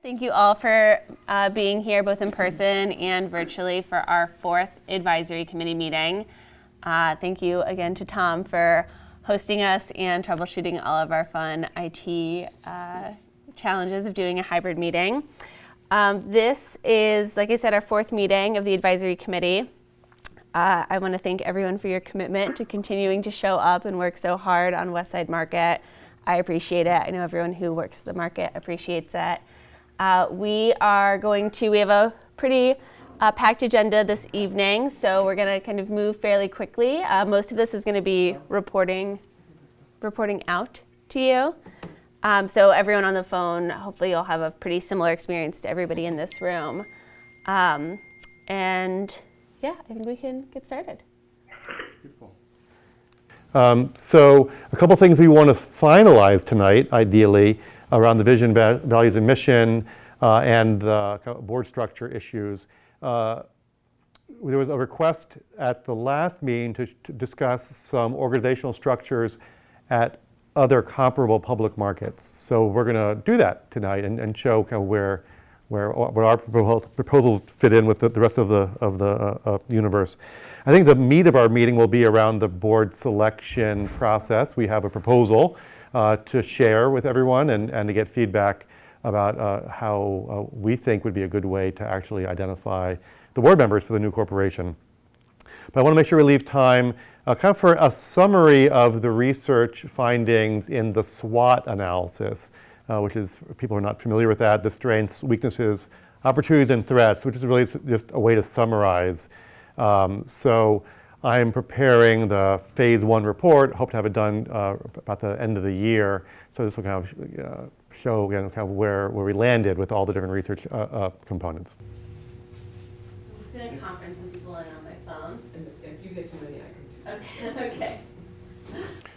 Thank you all for being here both in person and virtually for our 4th advisory committee meeting. Thank you again to Tom for hosting us and troubleshooting all of our fun IT challenges of doing a hybrid meeting. This is, like I said, our 4th meeting of the advisory committee. I want to thank everyone for your commitment to continuing to show up and work so hard on Westside Market. I appreciate it. I know everyone who works at the market appreciates it. We have a pretty packed agenda this evening, so we're going to kind of move fairly quickly. Most of this is going to be reporting out to you. So everyone on the phone, hopefully you'll have a pretty similar experience to everybody in this room. And yeah, I think we can get started. So a couple things we want to finalize tonight, ideally, around the vision, values, and mission, and the board structure issues. There was a request at the last meeting to discuss some organizational structures at other comparable public markets. So we're going to do that tonight and show kind of where our proposals fit in with the rest of the universe. I think the meat of our meeting will be around the board selection process. We have a proposal to share with everyone and to get feedback about how we think would be a good way to actually identify the board members for the new corporation. But I want to make sure we leave time kind of for a summary of the research findings in the SWOT analysis, which is, people are not familiar with that, the strengths, weaknesses, opportunities, and threats, which is really just a way to summarize. So I'm preparing the phase 1 report, hope to have it done about the end of the year. So this will kind of show kind of where we landed with all the different research components. I'm just going to conference some people in on my phone. And if you get too many, I can do Okay.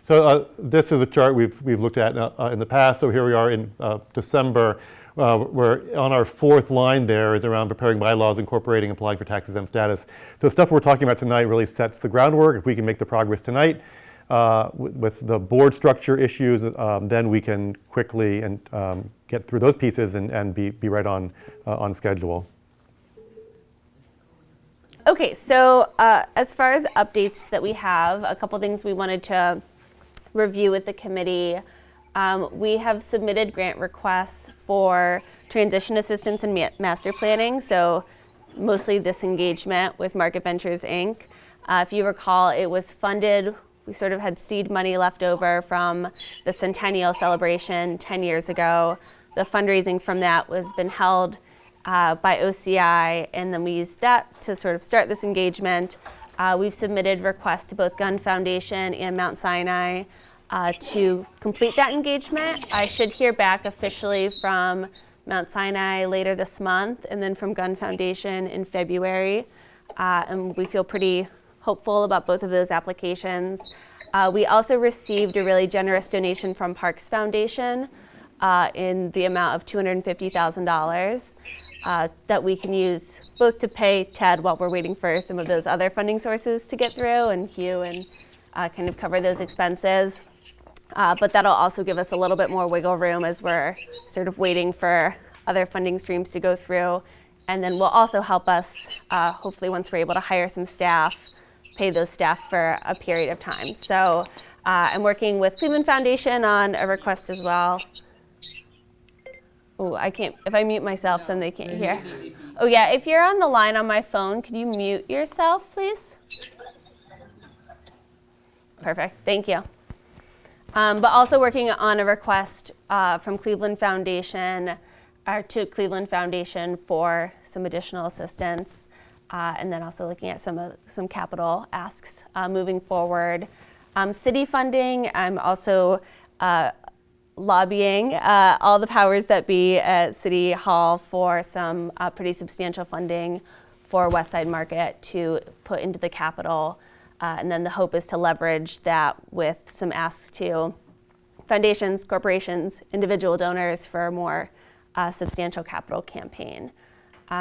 So this is a chart we've looked at in the past. So here we are in December. We're on our 4th line there is around preparing bylaws, incorporating, applying for tax-exempt status. So the stuff we're talking about tonight really sets the groundwork. If we can make the progress tonight with the board structure issues, then we can quickly and get through those pieces and be right on schedule. Okay, so as far as updates that we have, a couple things we wanted to review with the committee. We have submitted grant requests for transition assistance and master planning, so mostly this engagement with Market Ventures, Inc. If you recall, it was funded, we sort of had seed money left over from the centennial celebration 10 years ago. The fundraising from that was been held by OCI, and then we used that to sort of start this engagement. We've submitted requests to both Gun Foundation and Mount Sinai to complete that engagement. I should hear back officially from Mount Sinai later this month, and then from Gun Foundation in February. And we feel pretty hopeful about both of those applications. We also received a really generous donation from Parks Foundation in the amount of $250,000 that we can use both to pay Ted while we're waiting for some of those other funding sources to get through, and Hugh, and kind of cover those expenses. But that'll also give us a little bit more wiggle room as we're sort of waiting for other funding streams to go through. And then will also help us, hopefully once we're able to hire some staff, pay those staff for a period of time. So I'm working with Cleveland Foundation on a request as well. Oh, I can't, if I mute myself, then they can't hear. Oh yeah, if you're on the line on my phone, could you mute yourself, please? Perfect, thank you. But also working on a request from Cleveland Foundation, to Cleveland Foundation for some additional assistance, and then also looking at some capital asks moving forward. City funding, I'm also lobbying all the powers that be at City Hall for some pretty substantial funding for Westside Market to put into the capital. And then the hope is to leverage that with some asks to foundations, corporations, individual donors for a more substantial capital campaign.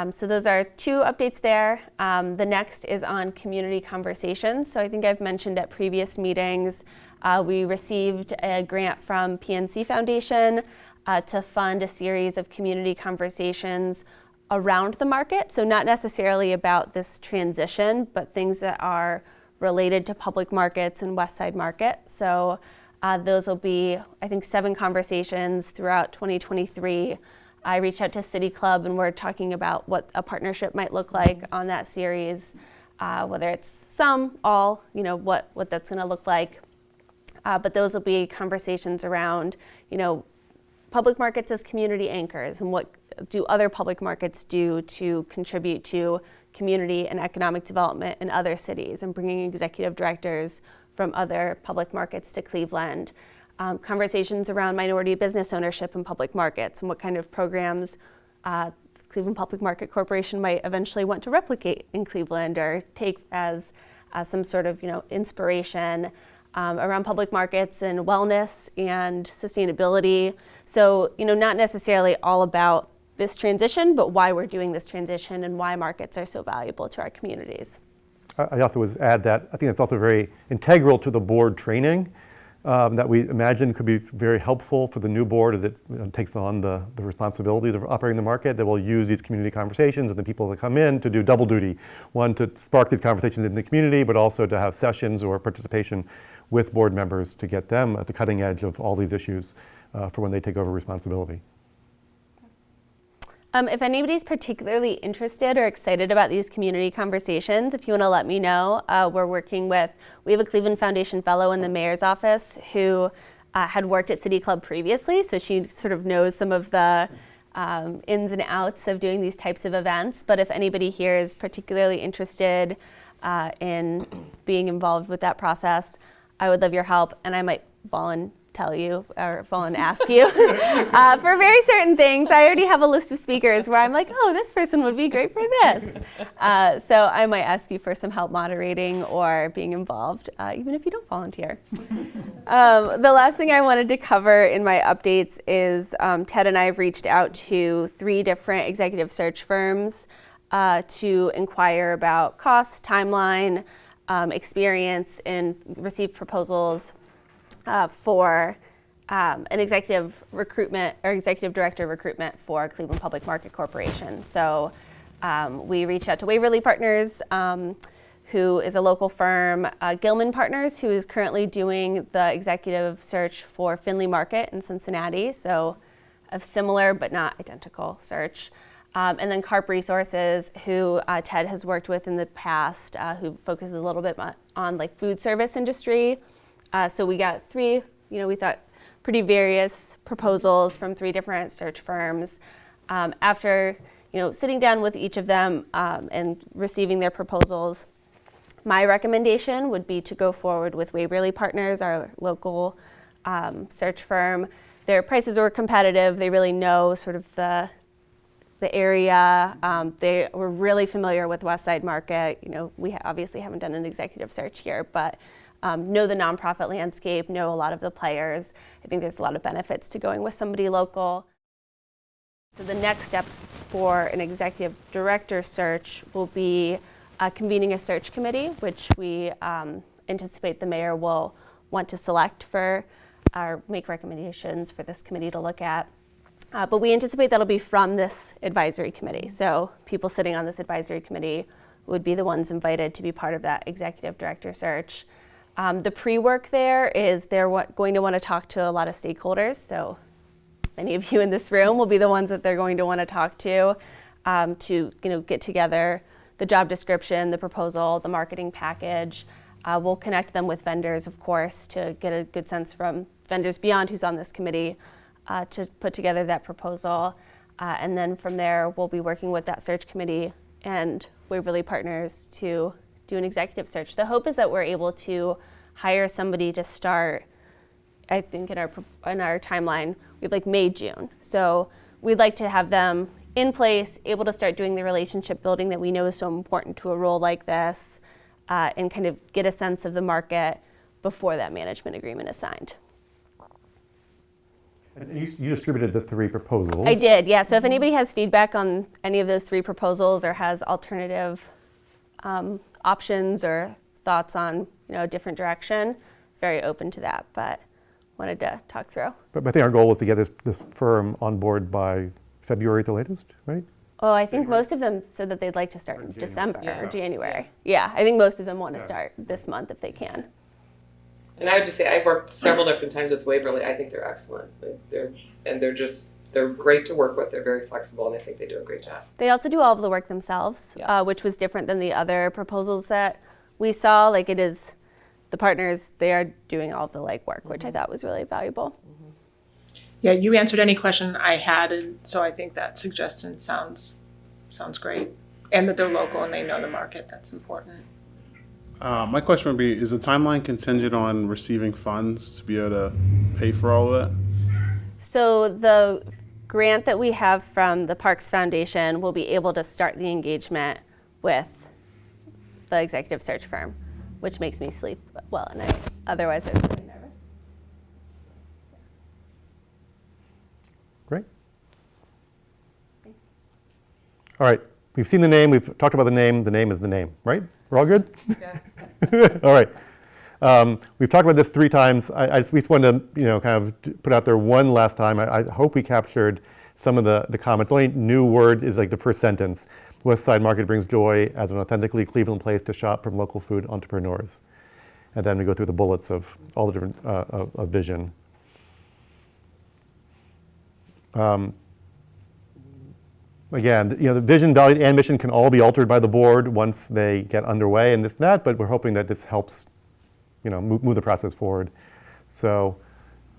So those are 2 updates there. The next is on community conversations. So I think I've mentioned at previous meetings, we received a grant from PNC Foundation to fund a series of community conversations around the market. So not necessarily about this transition, but things that are related to public markets and West Side Market. So those will be, I think, 7 conversations throughout 2023. I reached out to City Club and we're talking about what a partnership might look like on that series, whether it's some, all, what that's going to look like. But those will be conversations around, public markets as community anchors and what do other public markets do to contribute to community and economic development in other cities, and bringing executive directors from other public markets to Cleveland. Conversations around minority business ownership in public markets and what kind of programs Cleveland Public Market Corporation might eventually want to replicate in Cleveland or take as some sort of inspiration around public markets and wellness and sustainability. So not necessarily all about this transition, but why we're doing this transition and why markets are so valuable to our communities. I also would add that I think it's also very integral to the board training that we imagine could be very helpful for the new board as it takes on the responsibilities of operating the market, that will use these community conversations and the people that come in to do double duty. One, to spark these conversations in the community, but also to have sessions or participation with board members to get them at the cutting edge of all these issues for when they take over responsibility. If anybody's particularly interested or excited about these community conversations, if you want to let me know, we have a Cleveland Foundation Fellow in the mayor's office who had worked at City Club previously, so she sort of knows some of the ins and outs of doing these types of events. But if anybody here is particularly interested in being involved with that process, I would love your help, and I might ask you for very certain things. I already have a list of speakers where I'm like, oh, this person would be great for this. So I might ask you for some help moderating or being involved, even if you don't volunteer. The last thing I wanted to cover in my updates is Ted and I have reached out to 3 different executive search firms to inquire about costs, timeline, experience, and received proposals for an executive recruitment or executive director recruitment for Cleveland Public Market Corporation. So we reached out to Waverly Partners, who is a local firm, Gilman Partners, who is currently doing the executive search for Findlay Market in Cincinnati. So a similar but not identical search. And then Carp Resources, who Ted has worked with in the past, who focuses a little bit on like food service industry. So we got 3, we thought pretty various proposals from 3 different search firms. After, sitting down with each of them and receiving their proposals, my recommendation would be to go forward with Waverly Partners, our local search firm. Their prices were competitive. They really know sort of the area. They were really familiar with West Side Market. We obviously haven't done an executive search here, but know the nonprofit landscape, know a lot of the players. I think there's a lot of benefits to going with somebody local. So the next steps for an executive director search will be convening a search committee, which we anticipate the mayor will want to select for or make recommendations for this committee to look at. But we anticipate that'll be from this advisory committee. So people sitting on this advisory committee would be the ones invited to be part of that executive director search. The pre-work there is they're going to want to talk to a lot of stakeholders. So many of you in this room will be the ones that they're going to want to talk to get together the job description, the proposal, the marketing package. We'll connect them with vendors, of course, to get a good sense from vendors beyond who's on this committee to put together that proposal. And then from there, we'll be working with that search committee and Waverly Partners to do an executive search. The hope is that we're able to hire somebody to start, I think in our timeline, we have like May, June. So we'd like to have them in place, able to start doing the relationship building that we know is so important to a role like this, and kind of get a sense of the market before that management agreement is signed. And you distributed the 3 proposals. I did, yeah. So if anybody has feedback on any of those 3 proposals or has alternative options or thoughts on a different direction, very open to that. But wanted to talk through. But I think our goal was to get this firm on board by February at the latest, right? Oh, I think most of them said that they'd like to start in December or Yeah. January. Yeah, I think most of them want to start this month if they can. And I would just say, I've worked several different times with Waverly. I think they're excellent. They're great to work with. They're very flexible, and I think they do a great job. They also do all of the work themselves, Yes. which was different than the other proposals that we saw. Like it is, the partners, they are doing all of the legwork, which I thought was really valuable. Yeah, you answered any question I had, and so I think that suggestion sounds great. And that they're local and they know the market, that's important. My question would be, is the timeline contingent on receiving funds to be able to pay for all of that? So the grant that we have from the Parks Foundation will be able to start the engagement with the executive search firm, which makes me sleep well at night. Otherwise, I was really nervous. Great. All right, we've seen the name, we've talked about the name is the name, right? We're all good? Yes. All right. We've talked about this 3 times. We just wanted to, kind of put out there one last time. I hope we captured some of the comments. The only new word is like the first sentence. West Side Market brings joy as an authentically Cleveland place to shop from local food entrepreneurs. And then we go through the bullets of all the different of vision. Again, the vision, value, and mission can all be altered by the board once they get underway and this and that, but we're hoping that this helps, move the process forward. So,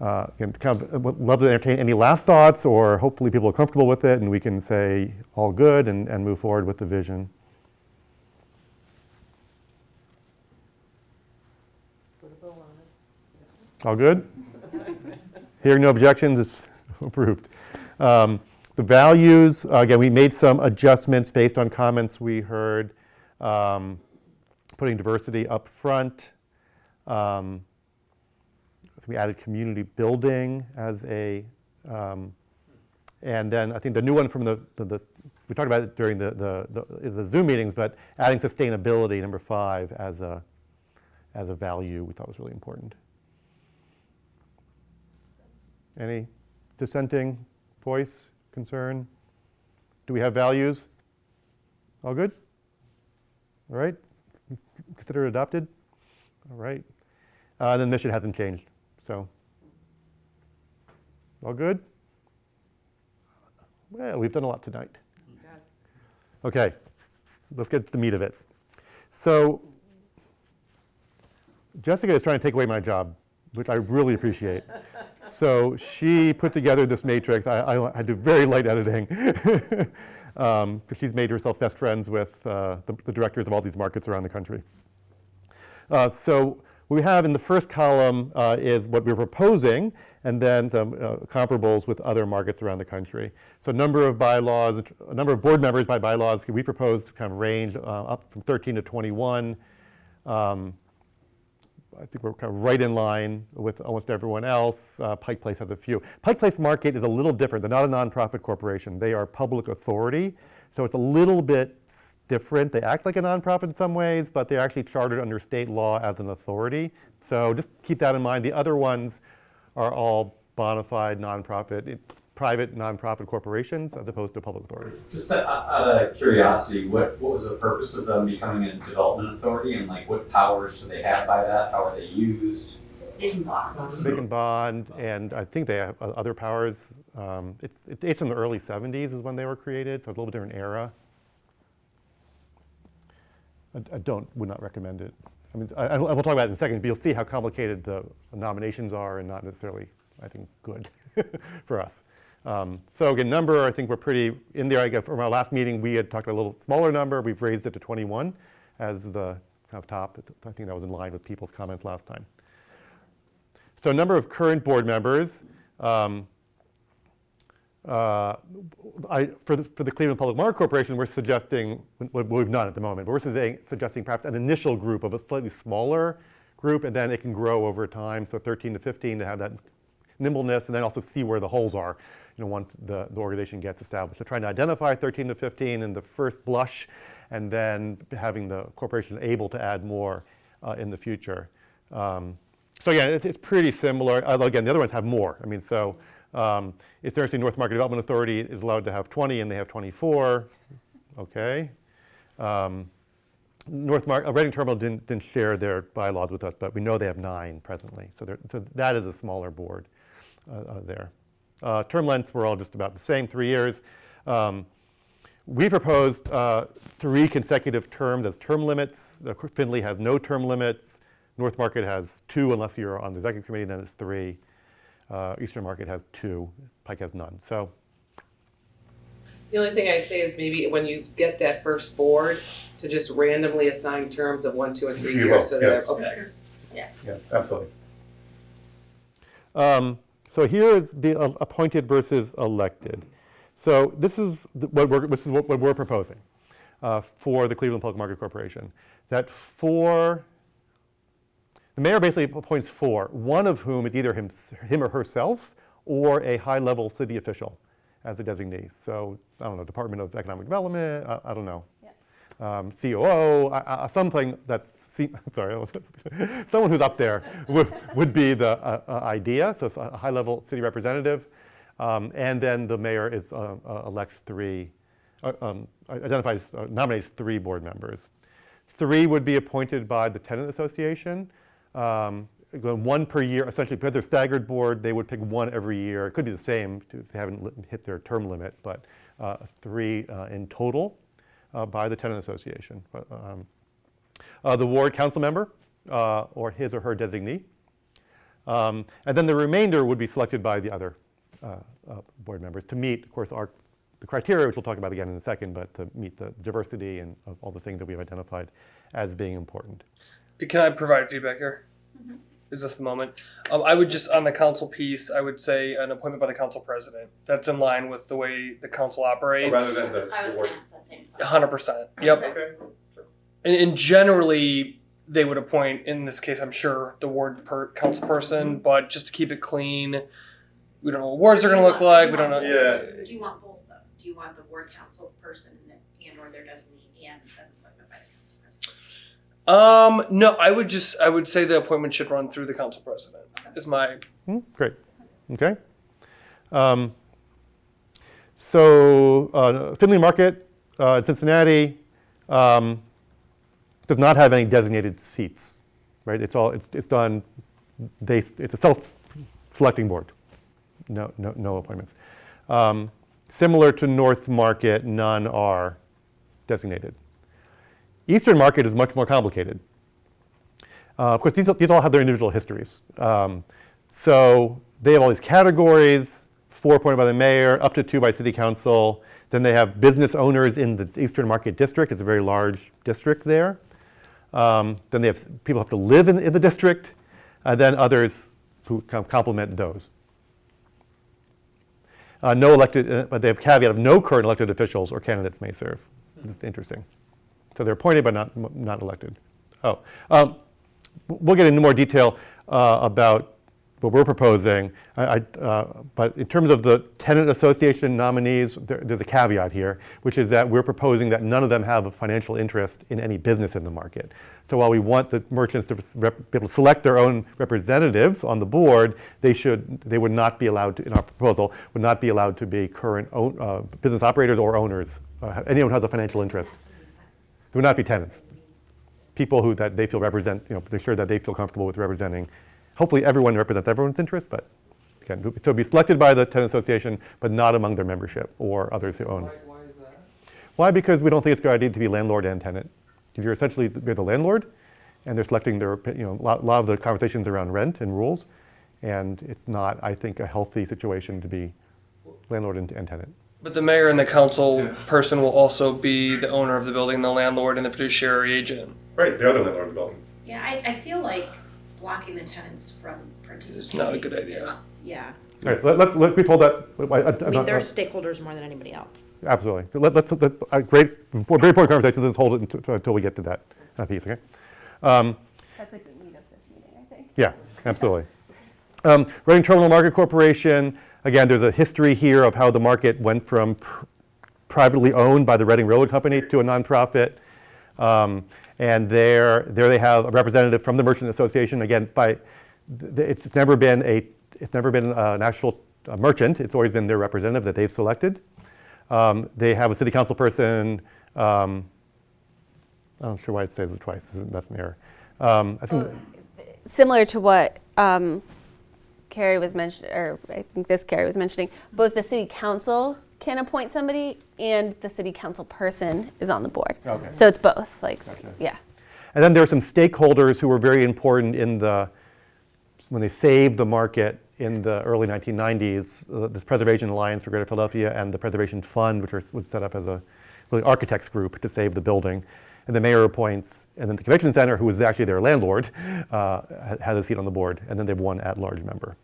again, would love to entertain any last thoughts, or hopefully people are comfortable with it and we can say all good and move forward with the vision. All good? Hearing no objections, it's approved. The values, again, we made some adjustments based on comments we heard, putting diversity up front. We added community building as a, and then I think the new one from we talked about it during the Zoom meetings, but adding sustainability, number 5, as a value we thought was really important. Any dissenting voice, concern? Do we have values? All good? All right. Consider it adopted? All right. Then the mission hasn't changed, so. All good? Well, we've done a lot tonight. Yes. Okay, let's get to the meat of it. So, Jessica is trying to take away my job, which I really appreciate. So she put together this matrix. I had to do very light editing. She's made herself best friends with the directors of all these markets around the country. So what we have in the first column is what we're proposing, and then some comparables with other markets around the country. So number of bylaws, a number of board members by bylaws, we proposed kind of range up from 13 to 21. I think we're kind of right in line with almost everyone else. Pike Place has a few. Pike Place Market is a little different. They're not a nonprofit corporation. They are public authority, so it's a little bit different. They act like a nonprofit in some ways, but they're actually chartered under state law as an authority. So just keep that in mind. The other ones are all bona fide nonprofit, private nonprofit corporations as opposed to public authority. Just out of curiosity, what was the purpose of them becoming a development authority, and like what powers do they have by that? How are they used? They can bond. They can bond, and I think they have other powers. It's in the early 70s is when they were created, so it's a little bit different era. Would not recommend it. I mean, we'll talk about it in a second, but you'll see how complicated the nominations are and not necessarily, I think, good for us. So again, number, I think we're pretty in there. I guess from our last meeting, we had talked a little smaller number. We've raised it to 21 as the kind of top. I think that was in line with people's comments last time. So number of current board members. For the Cleveland Public Market Corporation, we're suggesting, well, we've not at the moment, but we're suggesting perhaps an initial group of a slightly smaller group, and then it can grow over time. So 13 to 15 to have that nimbleness, and then also see where the holes are, once the organization gets established. So trying to identify 13 to 15 in the first blush, and then having the corporation able to add more in the future. So again, it's pretty similar. Although again, the other ones have more. I mean, so if Thursday North Market Development Authority is allowed to have 20 and they have 24, okay. Reading Terminal didn't share their bylaws with us, but we know they have 9 presently. So that is a smaller board there. Term lengths were all just about the same, 3 years. We proposed 3 consecutive terms as term limits. Findlay has no term limits. North Market has 2 unless you're on the executive committee, then it's 3. Eastern Market has 2. Pike has none. So The only thing I'd say is maybe when you get that first board, to just randomly assign terms of 1, 2, and 3 You years. will, So that yes. okay. Yes. yes, absolutely. So here is the appointed versus elected. So this is what we're proposing for the Cleveland Public Market Corporation. That the mayor basically appoints 4, one of whom is either him or herself or a high-level city official as a designee. So I don't know, Department of Economic Development, I don't know. COO, something that's, sorry, someone who's up there would be the idea. So it's a high-level city representative. And then the mayor elects 3, nominates 3 board members. 3 would be appointed by the tenant association. 1 per year, essentially, because they're staggered board, they would pick 1 every year. It could be the same if they haven't hit their term limit, but 3 in total by the tenant association. The ward council member or his or her designee. And then the remainder would be selected by the other board members to meet, of course, the criteria, which we'll talk about again in a second, but to meet the diversity and of all the things that we've identified as being important. Can I provide feedback here? Mm-hmm. Is this the moment? I would just, on the council piece, I would say an appointment by the council president. That's in line with the way the council operates. Rather than I was going to ask that same question. 100%. Yep. Okay. And generally, they would appoint, in this case, I'm sure, the ward council person, but just to keep it clean, we don't know what wards are going to look like. We don't know. Yeah. Do you want both though? Do you want the ward council person and or their designee and an appointment by the council president? No, I would say the appointment should run through the council president. Is my Great. Okay. So Findlay Market in Cincinnati does not have any designated seats, right? It's done. It's a self-selecting board. No appointments. Similar to North Market, none are designated. Eastern Market is much more complicated. Of course, these all have their individual histories. So they have all these categories, 4 appointed by the mayor, up to 2 by city council. Then they have business owners in the Eastern Market district. It's a very large district there. Then they have people who have to live in the district, and then others who kind of complement those. No elected, but they have caveat of no current elected officials or candidates may serve. It's interesting. So they're appointed but not elected. We'll get into more detail about what we're proposing. But in terms of the tenant association nominees, there's a caveat here, which is that we're proposing that none of them have a financial interest in any business in the market. So while we want the merchants to be able to select their own representatives on the board, they would not be allowed to, in our proposal, would not be allowed to be current business operators or owners. Anyone who has a financial interest. They would not be tenants. People that they feel represent, they're sure that they feel comfortable with representing. Hopefully everyone represents everyone's interest, but again, so be selected by the tenant association, but not among their membership or others who own. Why is that? Why? Because we don't think it's a good idea to be landlord and tenant. If you're essentially the landlord, and they're selecting their, a lot of the conversations around rent and rules, and it's not, I think, a healthy situation to be landlord and tenant. But the mayor and the council person will also be the owner of the building, the landlord, and the fiduciary agent. Right, the other landlord of the building. Yeah, I feel like blocking the tenants from participating. It's not a good idea. Yeah. All right, let's be told that. I mean, they're stakeholders more than anybody else. Absolutely. Let's a very important conversation. Let's hold it until we get to that piece. Okay. That's a good lead up this meeting, I think. Yeah, absolutely. Reading Terminal Market Corporation. Again, there's a history here of how the market went from privately owned by the Reading Railroad Company to a nonprofit. And there they have a representative from the Merchant Association. Again, it's never been an actual merchant. It's always been their representative that they've selected. They have a city council person. I'm not sure why it says it twice. That's an error. I think Similar to what Carrie was mentioning, or I think Carrie was mentioning, both the city council can appoint somebody and the city council person is on the board. Okay. So it's both, like, Gotcha. yeah. And then there are some stakeholders who were very important when they saved the market in the early 1990s, this Preservation Alliance for Greater Philadelphia and the Preservation Fund, which was set up as a really architects group to save the building. And the mayor appoints, and then the convention center, who was actually their landlord, has a seat on the board, and then they have one at-large member.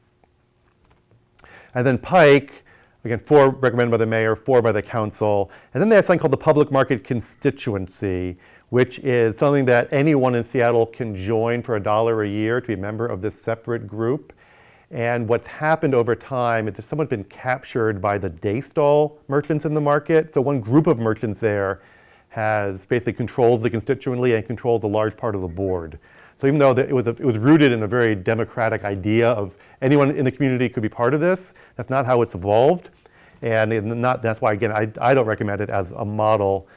And then Pike, again, 4 recommended by the mayor, 4 by the council. And then they have something called the Public Market Constituency, which is something that anyone in Seattle can join for $1 a year to be a member of this separate group. And what's happened over time is that someone's been captured by the day stall merchants in the market. So one group of merchants there has basically controls the constituency and controls a large part of the board. So even though it was rooted in a very democratic idea of anyone in the community could be part of this, that's not how it's evolved. And that's why, again, I don't recommend it as a model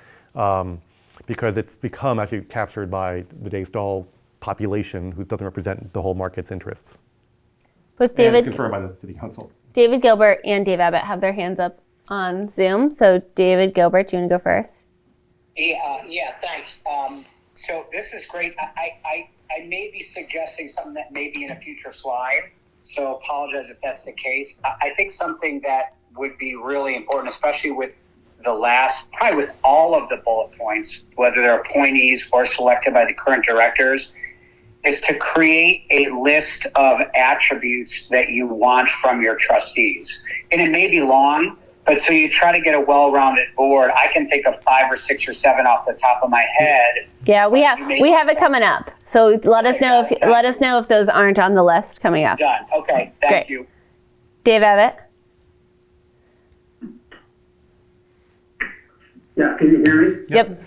because it's become actually captured by the day stall population who doesn't represent the whole market's interests. With And it's David, confirmed by the city council. David Gilbert and Dave Abbott have their hands up on Zoom. So David Gilbert, do you want to go first? Yeah, thanks. So this is great. I may be suggesting something that may be in a future slide, so apologize if that's the case. I think something that would be really important, especially with probably with all of the bullet points, whether they're appointees or selected by the current directors, is to create a list of attributes that you want from your trustees. And it may be long, but so you try to get a well-rounded board. I can think of 5 or 6 or 7 off the top of my head. Yeah, we have it coming up. So let us know if those aren't on the list coming up. Done. Okay. Thank you. Dave Abbott. Yeah, can you hear me? Yep.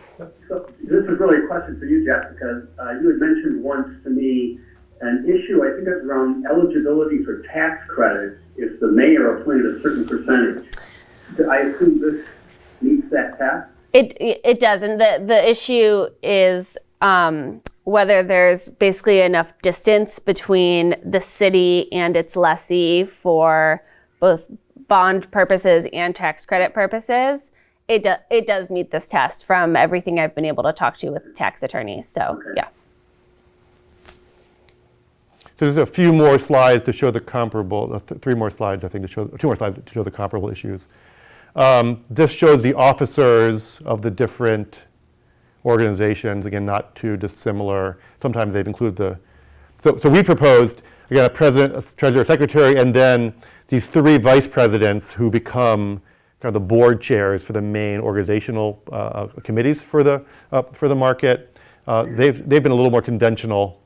So this is really a question for you, Jeff, because you had mentioned once to me an issue, I think it's around eligibility for tax credits if the mayor appointed a certain percentage. I assume this meets that test? It does, and the issue is whether there's basically enough distance between the city and its lessee for both bond purposes and tax credit purposes. It does meet this test from everything I've been able to talk to with tax attorneys. So okay. Yeah. So there's a few more slides to show the comparable. 3 more slides, I think, 2 more slides to show the comparable issues. This shows the officers of the different organizations. Again, not too dissimilar. Sometimes they've included So we proposed, again, a president, a treasurer, secretary, and then these 3 vice presidents who become kind of the board chairs for the main organizational committees for the market. They've been a little more conventional.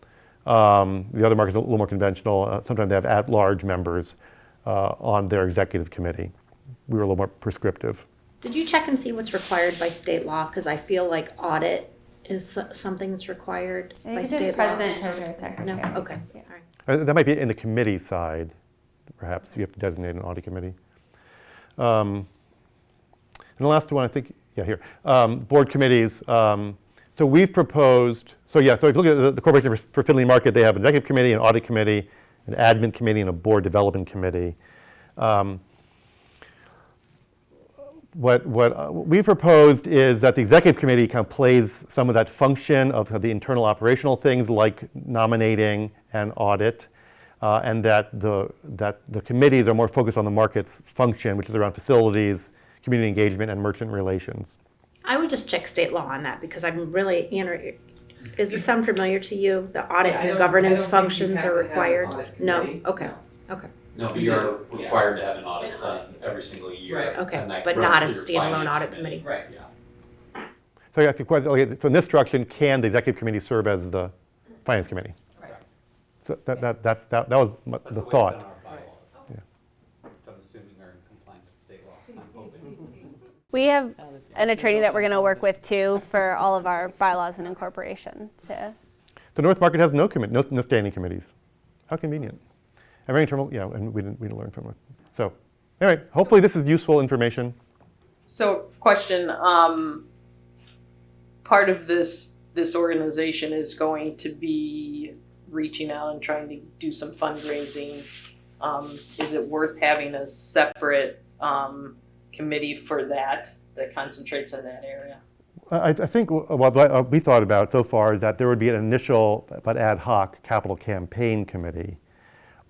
The other market's a little more conventional. Sometimes they have at-large members on their executive committee. We were a little more prescriptive. Did you check and see what's required by state law? Because I feel like audit is something that's required by state law. President, treasurer, secretary. No? Okay. Yeah. All right. That might be in the committee side, perhaps. You have to designate an audit committee. And the last one, I think, yeah, here. Board committees. So we've proposed, so if you look at the Corporation for Findlay Market, they have an executive committee, an audit committee, an admin committee, and a board development committee. What we've proposed is that the executive committee kind of plays some of that function of the internal operational things like nominating and audit, and that the committees are more focused on the market's function, which is around facilities, community engagement, and merchant relations. I would just check state law on that because I'm really, does this sound familiar to you? The audit and the governance functions are required? No? Okay. Okay. No, but you're required to have an audit done every single year. Right. Okay, but not a standalone audit committee. Right, yeah. So I ask the question, okay, so in this structure, can the executive committee serve as the finance committee? Right. So that was the thought. Yeah. I'm assuming they're in compliance with state law. I'm hoping. We have an attorney that we're going to work with too for all of our bylaws and incorporation. So The North Market has no standing committees. How convenient. And very terminal, yeah, and we didn't learn from it. So, anyway, hopefully this is useful information. So, question, part of this organization is going to be reaching out and trying to do some fundraising. Is it worth having a separate committee for that concentrates in that area? I think what we thought about so far is that there would be an initial but ad hoc capital campaign committee.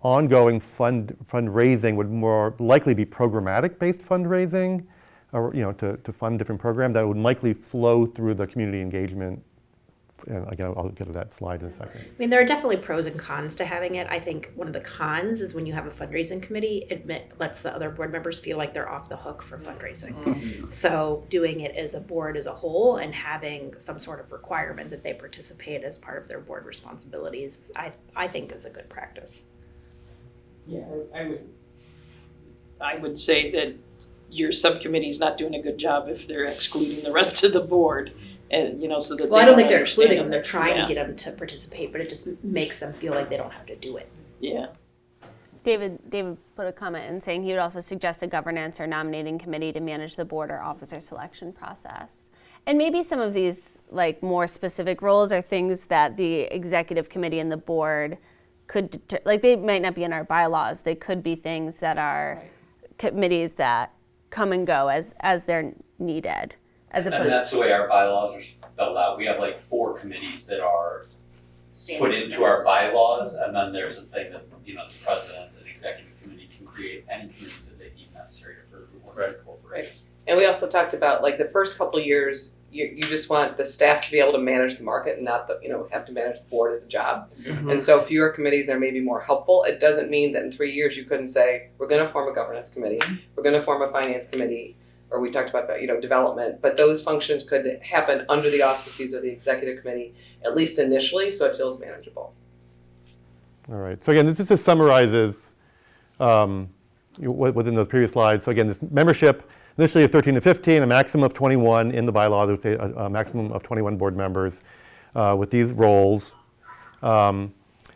Ongoing fundraising would more likely be programmatic-based fundraising, or to fund different programs that would likely flow through the community engagement. And again, I'll get to that slide in a second. I mean, there are definitely pros and cons to having it. I think one of the cons is when you have a fundraising committee, it lets the other board members feel like they're off the hook for fundraising. Mm-hmm. So doing it as a board as a whole and having some sort of requirement that they participate as part of their board responsibilities, I think is a good practice. Yeah, I would say that your subcommittee's not doing a good job if they're excluding the rest of the board. And, so that I don't think they're excluding them. They're trying to get them to participate, but it just makes them feel like they don't have to do it. Yeah. David put a comment in saying he would also suggest a governance or nominating committee to manage the board or officer selection process. And maybe some of these more specific roles are things that the executive committee and the board could, they might not be in our bylaws. They could be things that are committees that come and go as they're needed. And that's the way our bylaws are spelled out. We have 4 committees that are put into our bylaws, and then there's a thing that, the president and executive committee can create any committees that they deem necessary to further the work of the corporation. Right. And we also talked about the first couple of years, you just want the staff to be able to manage the market and not have to manage the board as a job. Mm-hmm. And so fewer committees are maybe more helpful. It doesn't mean that in 3 years you couldn't say, we're going to form a governance committee, we're going to form a finance committee, or we talked about development, but those functions could happen under the auspices of the executive committee, at least initially, so it feels manageable. All right, so again, this just summarizes within the previous slides. So again, this membership, initially of 13 to 15, a maximum of 21 in the bylaw, there would say a maximum of 21 board members with these roles. And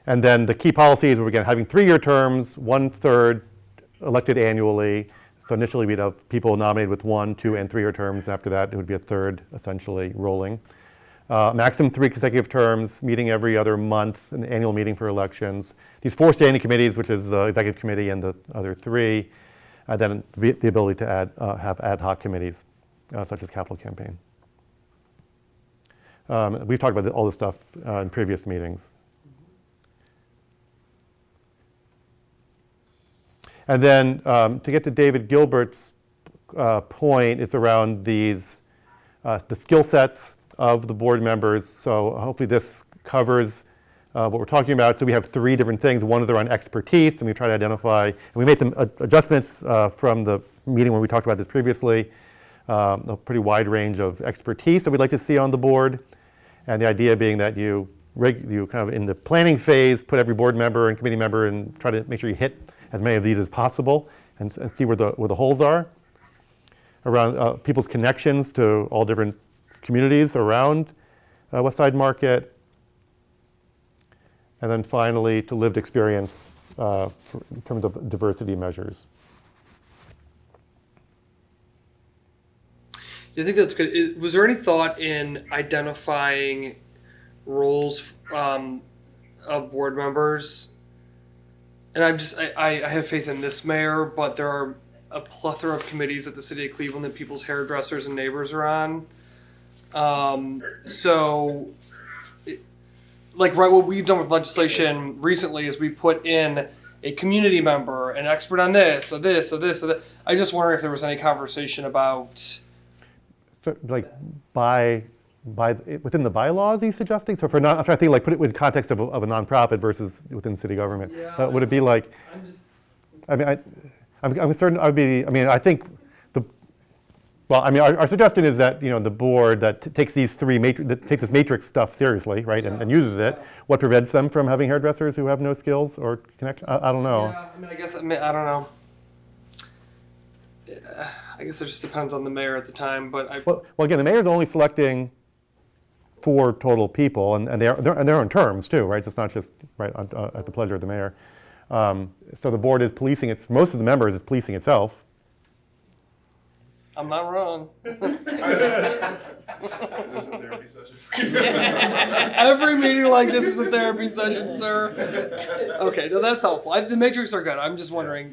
then the key policies were, again, having 3-year terms, 1/3 elected annually. So initially we'd have people nominated with 1, 2, and 3-year terms. After that, it would be a third, essentially, rolling. Maximum 3 consecutive terms, meeting every other month, an annual meeting for elections. These 4 standing committees, which is the executive committee and the other 3, then the ability to have ad hoc committees, such as capital campaign. We've talked about all this stuff in previous meetings. And then to get to David Gilbert's point, it's around these the skill sets of the board members. So hopefully this covers what we're talking about. So we have 3 different things. One is around expertise, and we try to identify, and we made some adjustments from the meeting when we talked about this previously, a pretty wide range of expertise that we'd like to see on the board. And the idea being that you kind of in the planning phase, put every board member and committee member and try to make sure you hit as many of these as possible and see where the holes are. Around people's connections to all different communities around West Side Market. And then finally, to lived experience in terms of diversity measures. Yeah, I think that's good. Was there any thought in identifying roles of board members? And I have faith in this mayor, but there are a plethora of committees at the city of Cleveland that people's hairdressers and neighbors are on. What we've done with legislation recently is we put in a community member, an expert on this, or this, or this, or that. I just wonder if there was any conversation about... So, within the bylaws, are you suggesting? So I'm trying to think, put it in context of a nonprofit versus within city government. Yeah, would it be like? I'm certain. I think our suggestion is that the board that takes these takes this matrix stuff seriously, right, and uses it. What prevents them from having hairdressers who have no skills or connection? I don't know. Yeah, I don't know. I guess it just depends on the mayor at the time, but well, again, the mayor's only selecting 4 total people, and they're on terms too, right? So it's not just right at the pleasure of the mayor. So the board is policing its, most of the members is policing itself. I'm not wrong. Is this a therapy session for you? Every meeting like this is a therapy session, sir. Okay, no, that's helpful. The metrics are good. I'm just wondering,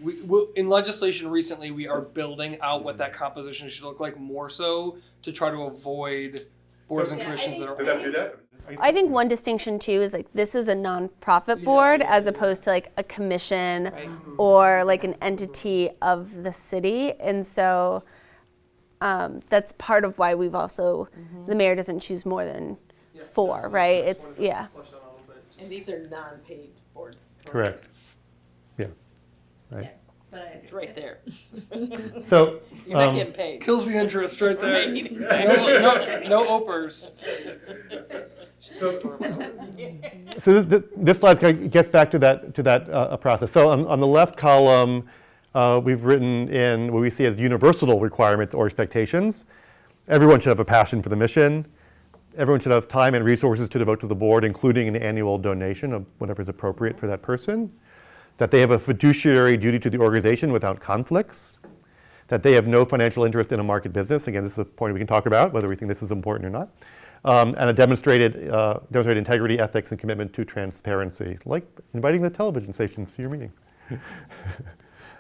in legislation recently, we are building out what that composition should look like more so to try to avoid boards and commissions that are. Do that? I think one distinction too is like this is a nonprofit board as opposed to like a commission or like an entity of the city, and so that's part of why we've also the mayor doesn't choose more than 4, right? It's And these are non-paid board. Correct. Yeah. Right. Right there. So You're not getting paid. Kills the interest right there. Right, exactly. No opers. So this slide kind of gets back to that process. So on the left column, we've written in what we see as universal requirements or expectations. Everyone should have a passion for the mission. Everyone should have time and resources to devote to the board, including an annual donation of whatever is appropriate for that person. That they have a fiduciary duty to the organization without conflicts. That they have no financial interest in a market business. Again, this is a point we can talk about, whether we think this is important or not. And a demonstrated integrity, ethics, and commitment to transparency, like inviting the television stations to your meetings.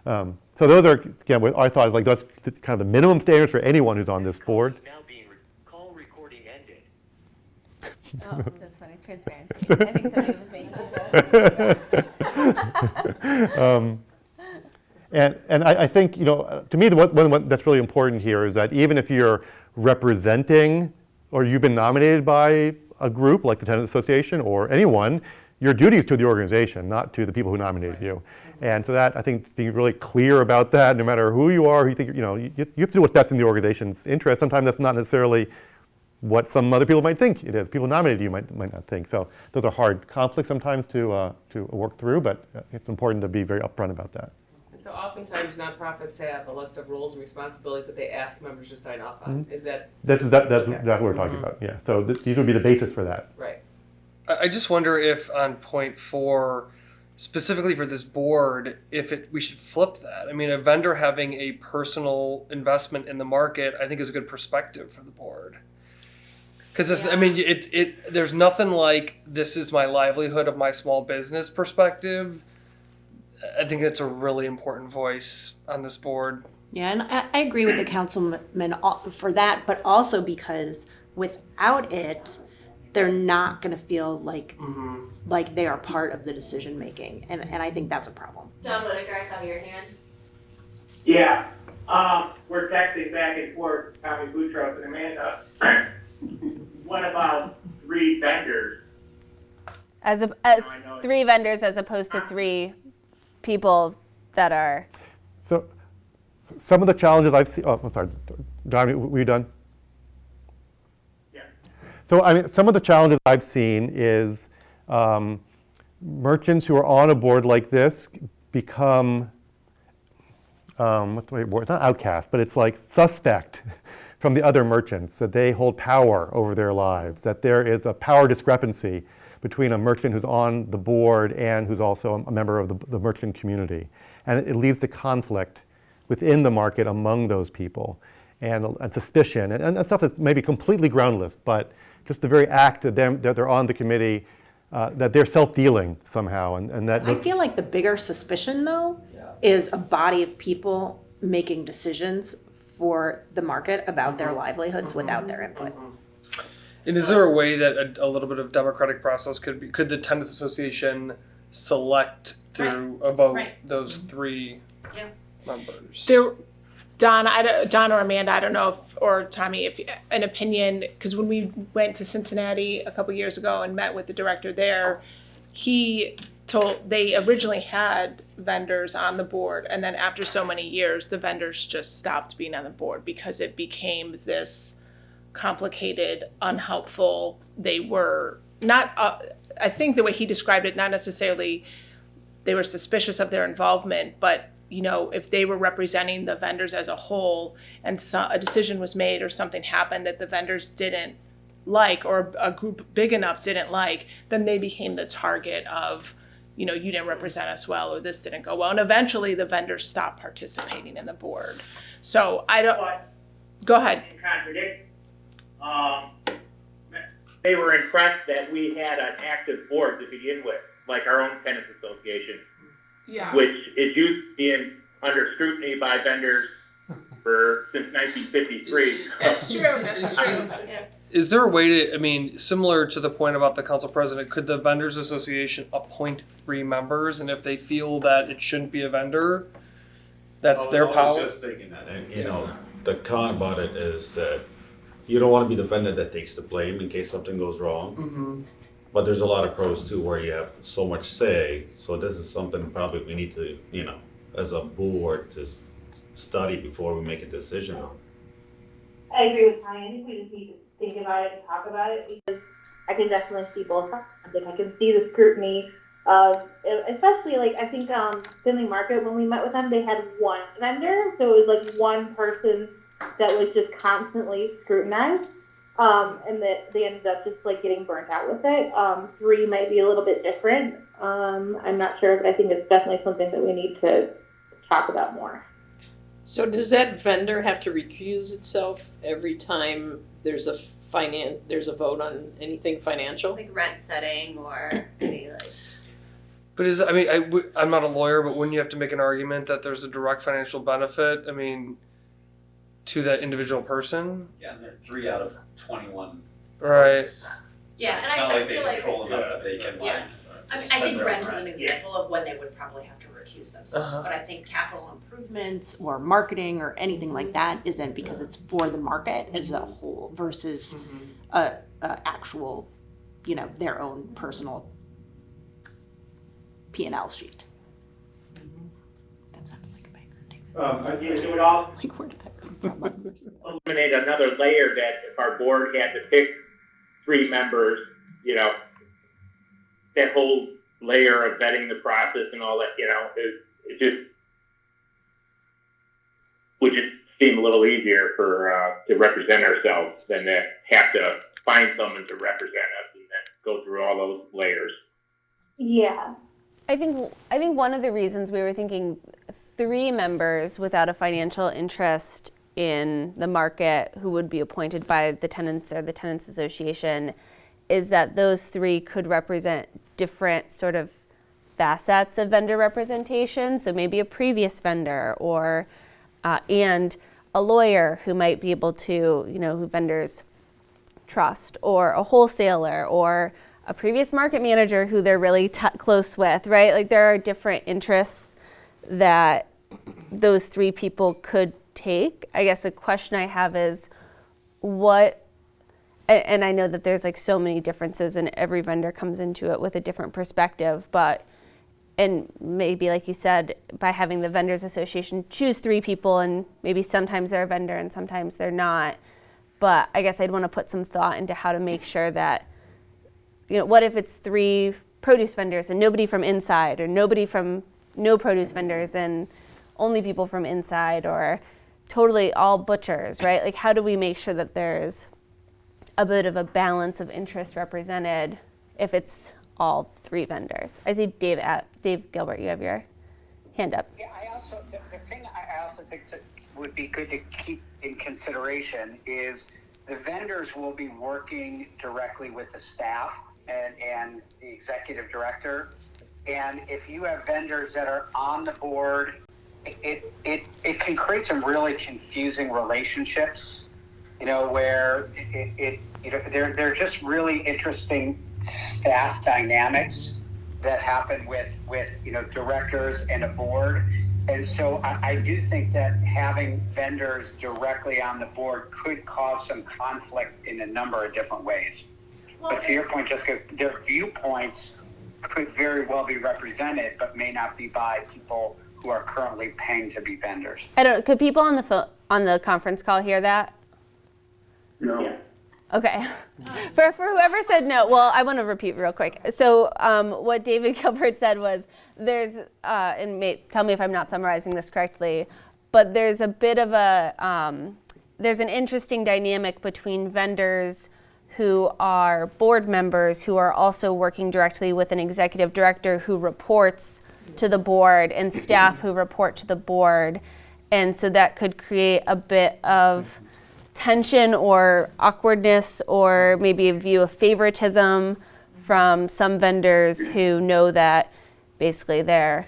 So those are, again, what I thought is like that's kind of the minimum standards for anyone who's on this board. Call recording ended. Oh, that's funny. Transparency. I think somebody was making a joke. And I think, to me, the one that's really important here is that even if you're representing or you've been nominated by a group like the Tenant Association or anyone, your duty is to the organization, not to the people who nominated you. And so that, I think, being really clear about that, no matter who you are, who you think, you have to do what's best in the organization's interest. Sometimes that's not necessarily what some other people might think it is. People nominated you might not think. So those are hard conflicts sometimes to work through, but it's important to be very upfront about that. So oftentimes nonprofits have a list of roles and responsibilities that they ask members to sign off on. Is that? That's what we're talking about, yeah. So these would be the basis for that. Right. I just wonder if on point 4, specifically for this board, we should flip that. I mean, a vendor having a personal investment in the market, I think is a good perspective for the board. Because I mean, there's nothing like this is my livelihood of my small business perspective. I think that's a really important voice on this board. Yeah, and I agree with the councilman for that, but also because without it, they're not going to feel like they are part of the decision making, and I think that's a problem. John Whitaker, I saw your hand. Yeah, we're texting back and forth, Tommy Boutros and Amanda. What about 3 vendors? As 3 vendors as opposed to 3 people that are. So some of the challenges I've seen, I'm sorry, Don, were you done? Yeah. So I mean, some of the challenges I've seen is merchants who are on a board like this become, what's the right word? It's not outcast, but it's like suspect from the other merchants, that they hold power over their lives, that there is a power discrepancy between a merchant who's on the board and who's also a member of the merchant community. And it leads to conflict within the market among those people, and suspicion, and stuff that's maybe completely groundless, but just the very act that they're on the committee, that they're self-dealing somehow. And that I feel like the bigger suspicion, though, is a body of people making decisions for the market about their livelihoods without their input. And is there a way that a little bit of democratic process could the Tenants Association select through a vote those 3 members? Don or Amanda, I don't know or Tommy, if an opinion, because when we went to Cincinnati a couple years ago and met with the director there, he told they originally had vendors on the board, and then after so many years, the vendors just stopped being on the board because it became this complicated, unhelpful. They were not, I think the way he described it, not necessarily they were suspicious of their involvement, but if they were representing the vendors as a whole and a decision was made or something happened that the vendors didn't like, or a group big enough didn't like, then they became the target of, you know, you didn't represent us well, or this didn't go well. And eventually the vendors stopped participating in the board. So I don't, go ahead. In contradict, they were impressed that we had an active board to begin with, like our own tenants association, which is used to being under scrutiny by vendors since 1953. That's true, that's true. Is there a way to, I mean, similar to the point about the council president, could the vendors association appoint 3 members, and if they feel that it shouldn't be a vendor, that's their power? I was just thinking that, and you know, the con about it is that you don't want to be the vendor that takes the blame in case something goes wrong. Mm-hmm. But there's a lot of pros too, where you have so much say. So this is something probably we need to, you know, as a board to study before we make a decision on. I agree with Tanya. I think we just need to think about it and talk about it, because I can definitely see both sides. Like, I can see the scrutiny of, especially like, I think Finley Market, when we met with them, they had one vendor, so it was like one person that was just constantly scrutinized, and that they ended up just like getting burnt out with it. 3 might be a little bit different. I'm not sure, but I think it's definitely something that we need to talk about more. So does that vendor have to recuse itself every time there's a vote on anything financial? Like rent setting or any like. But I'm not a lawyer, but wouldn't you have to make an argument that there's a direct financial benefit, I mean, to that individual person? Yeah, and they're 3 out of 21. Right. Yeah, It's and not I like they feel like, control enough that they can like. I think rent is an example of when they would probably have to recuse themselves, but I think capital improvements or marketing or anything like that isn't, because it's for the market as a whole versus a actual, you know, their own personal P&L sheet. That sounded like a banker. It would also Like, where did that come from? eliminate another layer that if our board had to pick 3 members, you know, that whole layer of vetting the process and all that, you know, it just would just seem a little easier for to represent ourselves than to have to find someone to represent us and then go through all those layers. Yeah. I think one of the reasons we were thinking 3 members without a financial interest in the market who would be appointed by the tenants or the tenants association is that those 3 could represent different sort of facets of vendor representation. So maybe a previous vendor or and a lawyer who might be able to, you know, who vendors trust, or a wholesaler, or a previous market manager who they're really close with, right? Like there are different interests that those 3 people could take. I guess a question I have is what, and I know that there's like so many differences and every vendor comes into it with a different perspective, but, and maybe like you said, by having the vendors association choose 3 people and maybe sometimes they're a vendor and sometimes they're not, but I guess I'd want to put some thought into how to make sure that, you know, what if it's 3 produce vendors and nobody from inside, or nobody from no produce vendors and only people from inside, or totally all butchers, right? Like how do we make sure that there's a bit of a balance of interest represented if it's all 3 vendors? I see Dave Gilbert, you have your hand up. Yeah, the thing I also think that would be good to keep in consideration is the vendors will be working directly with the staff and the executive director. And if you have vendors that are on the board, it can create some really confusing relationships, you know, where they're just really interesting staff dynamics that happen with you know, directors and a board. And so I do think that having vendors directly on the board could cause some conflict in a number of different ways. But to your point, Jessica, their viewpoints could very well be represented, but may not be by people who are currently paying to be vendors. Could people on the conference call hear that? No. Yeah. Okay. For whoever said no, well, I want to repeat real quick. So what David Gilbert said was there's, tell me if I'm not summarizing this correctly, but there's a bit of there's an interesting dynamic between vendors who are board members who are also working directly with an executive director who reports to the board and staff who report to the board. And so that could create a bit of tension or awkwardness or maybe a view of favoritism from some vendors who know that basically their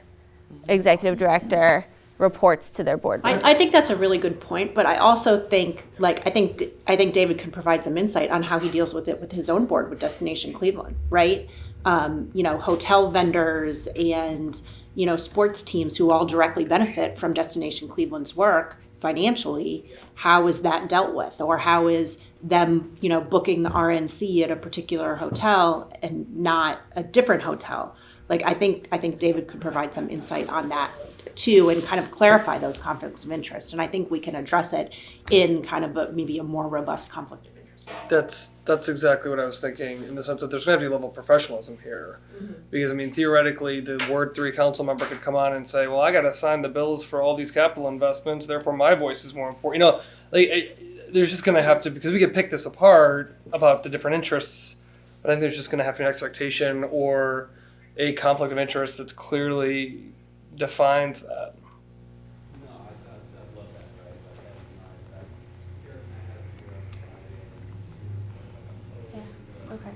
executive director reports to their board members. I think that's a really good point, but I also think, I think David could provide some insight on how he deals with it with his own board, with Destination Cleveland, right? Hotel vendors and, sports teams who all directly benefit from Destination Cleveland's work financially. How is that dealt with? Or how is them, booking the RNC at a particular hotel and not a different hotel? I think David could provide some insight on that too, and kind of clarify those conflicts of interest. And I think we can address it in kind of maybe a more robust conflict of interest. That's exactly what I was thinking, in the sense that there's going to be a level of professionalism here. Because, theoretically, the Ward 3 council member could come on and say, well, I got to sign the bills for all these capital investments, therefore my voice is more important. There's just going to have to, because we could pick this apart about the different interests, but I think there's just going to have to be an expectation or a conflict of interest that's clearly defines that. Okay.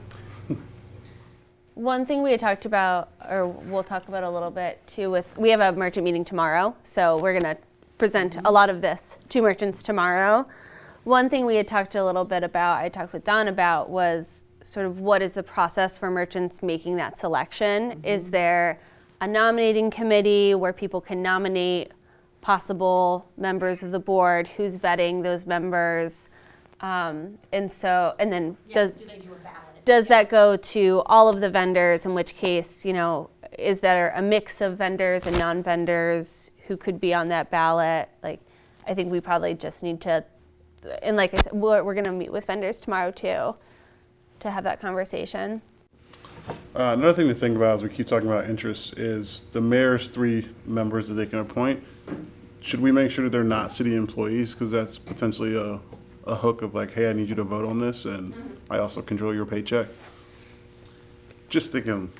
One thing we had talked about, or we'll talk about a little bit too, we have a merchant meeting tomorrow, so we're going to present a lot of this to merchants tomorrow. One thing we had talked a little bit about, I talked with Don about, was sort of what is the process for merchants making that selection? Is there a nominating committee where people can nominate possible members of the board? Who's vetting those members? And then do they do a ballot? Does that go to all of the vendors? In which case, is there a mix of vendors and non-vendors who could be on that ballot? I think we probably just need to, and like I said, we're going to meet with vendors tomorrow too, to have that conversation. Another thing to think about as we keep talking about interests is the mayor's 3 members that they can appoint. Should we make sure that they're not city employees? Because that's potentially a hook of hey, I need you to vote on this, and I also control your paycheck. Just thinking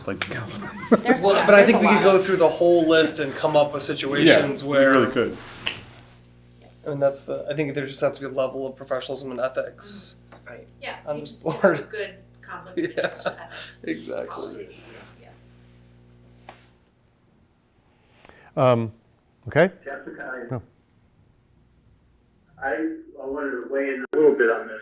like the council member. But I think we could go through the whole list and come up with situations where we really could. I think there just has to be a level of professionalism and ethics. Right. Yeah. On this board. Good conflict of interest and ethics. Exactly. Policy. Okay. Jessica, I wanted to weigh in a little bit on this.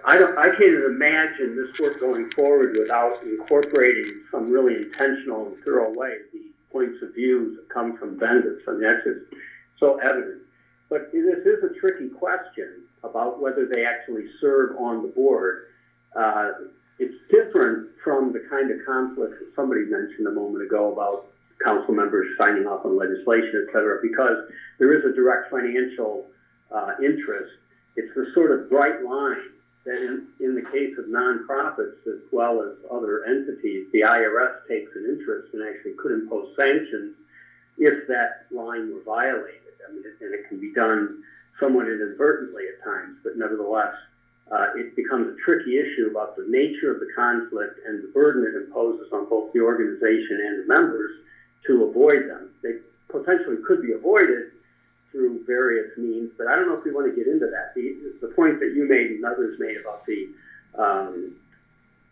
I can't even imagine this work going forward without incorporating in some really intentional and thorough way the points of views that come from vendors. That's just so evident. But this is a tricky question about whether they actually serve on the board. It's different from the kind of conflicts that somebody mentioned a moment ago about council members signing off on legislation, et cetera, because there is a direct financial interest. It's the sort of bright line that in the case of nonprofits as well as other entities, the IRS takes an interest and actually could impose sanctions if that line were violated. And it can be done somewhat inadvertently at times, but nevertheless, it becomes a tricky issue about the nature of the conflict and the burden it imposes on both the organization and the members to avoid them. They potentially could be avoided through various means, but I don't know if we want to get into that. The point that you made and others made about the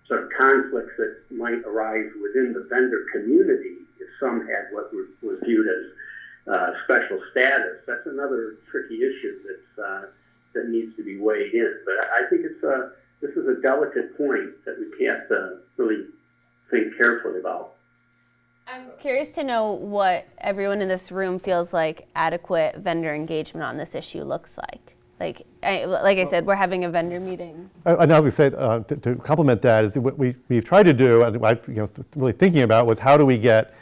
sort of conflicts that might arise within the vendor community if some had what was viewed as special status, that's another tricky issue that needs to be weighed in. But I think this is a delicate point that we can't really think carefully about. I'm curious to know what everyone in this room feels like adequate vendor engagement on this issue looks like. Like I said, we're having a vendor meeting. And I was going to say, to complement that, is what we've tried to do, and what I'm really thinking about was how do we get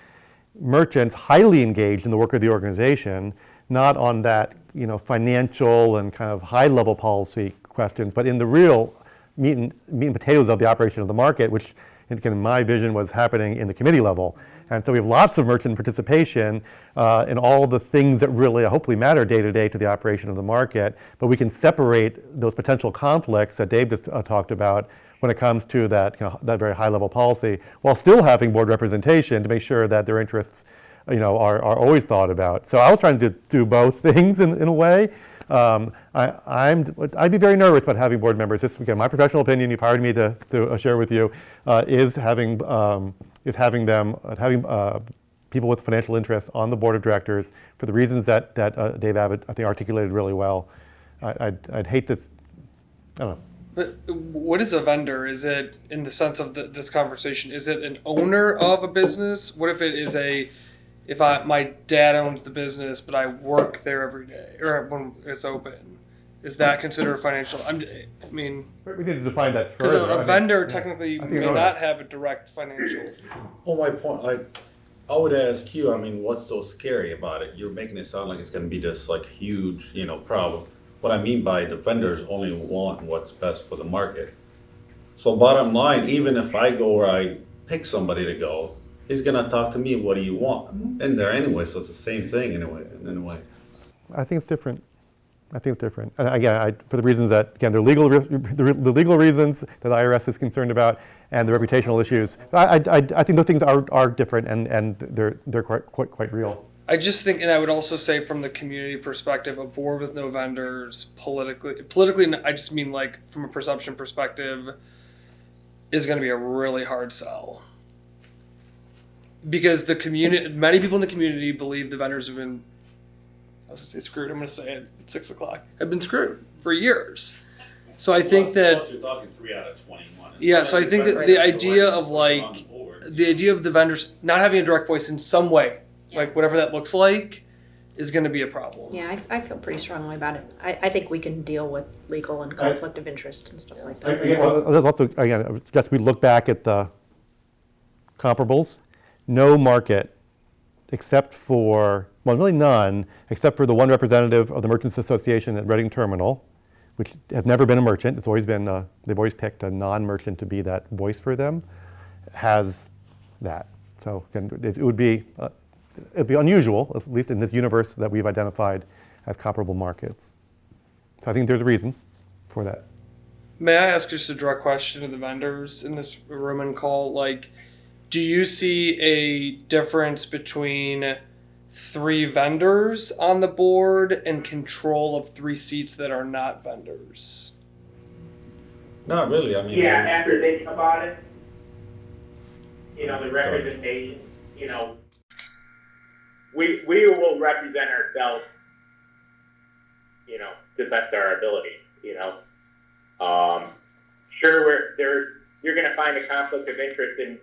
merchants highly engaged in the work of the organization, not on that financial and kind of high-level policy questions, but in the real meat and potatoes of the operation of the market, which and again, my vision was happening in the committee level. And so we have lots of merchant participation in all the things that really hopefully matter day to day to the operation of the market, but we can separate those potential conflicts that Dave just talked about when it comes to that, that very high level policy, while still having board representation to make sure that their interests are always thought about. So I was trying to do both things in a way. I'd be very nervous about having board members. This, again, my professional opinion, you've hired me to share with you, is having people with financial interests on the board of directors for the reasons that Dave Abbott, I think, articulated really well. I'd hate to, I don't know. But what is a vendor? Is it, in the sense of this conversation, is it an owner of a business? What if it is my dad owns the business, but I work there every day, or when it's open? Is that considered financial? I mean, we need to define that because further. a vendor technically may not have a direct financial. Well, my point, like, I would ask you, I mean, what's so scary about it? You're making it sound like it's going to be this like huge, problem. What I mean by the vendors only want what's best for the market. So bottom line, even if I go or I pick somebody to go, he's gonna talk to me, what do you want? In there anyway, so it's the same thing in a way. I think it's different. And again, for the reasons that, again, the legal reasons that the IRS is concerned about and the reputational issues, I think those things are different and they're quite real. I just think, and I would also say from the community perspective, a board with no vendors politically, I just mean like from a perception perspective, is going to be a really hard sell. Because many people in the community believe the vendors have been, I was going to say screwed, I'm going to say it at 6 o'clock, have been screwed for years. So I think plus you're talking 3 out of 21. Yeah, so I think that the idea of the idea of the vendors not having a direct voice in some way, like whatever that looks like, is going to be a problem. Yeah, I feel pretty strongly about it. I think we can deal with legal and conflict of interest and stuff like that. Well, also, again, I suggest we look back at the comparables. No market, except for, well, really none, except for the one representative of the Merchants Association at Reading Terminal, which has never been a merchant. It's always been, they've always picked a non-merchant to be that voice for them, has that. So again, it would be, it'd be unusual, at least in this universe that we've identified as comparable markets. So I think there's a reason for that. May I ask just a direct question to the vendors in this room and call? Like, do you see a difference between 3 vendors on the board and control of 3 seats that are not vendors? Not really. I mean, yeah, after thinking about it, the representation, we will represent ourselves, to the best of our ability, Sure, you're going to find a conflict of interest in,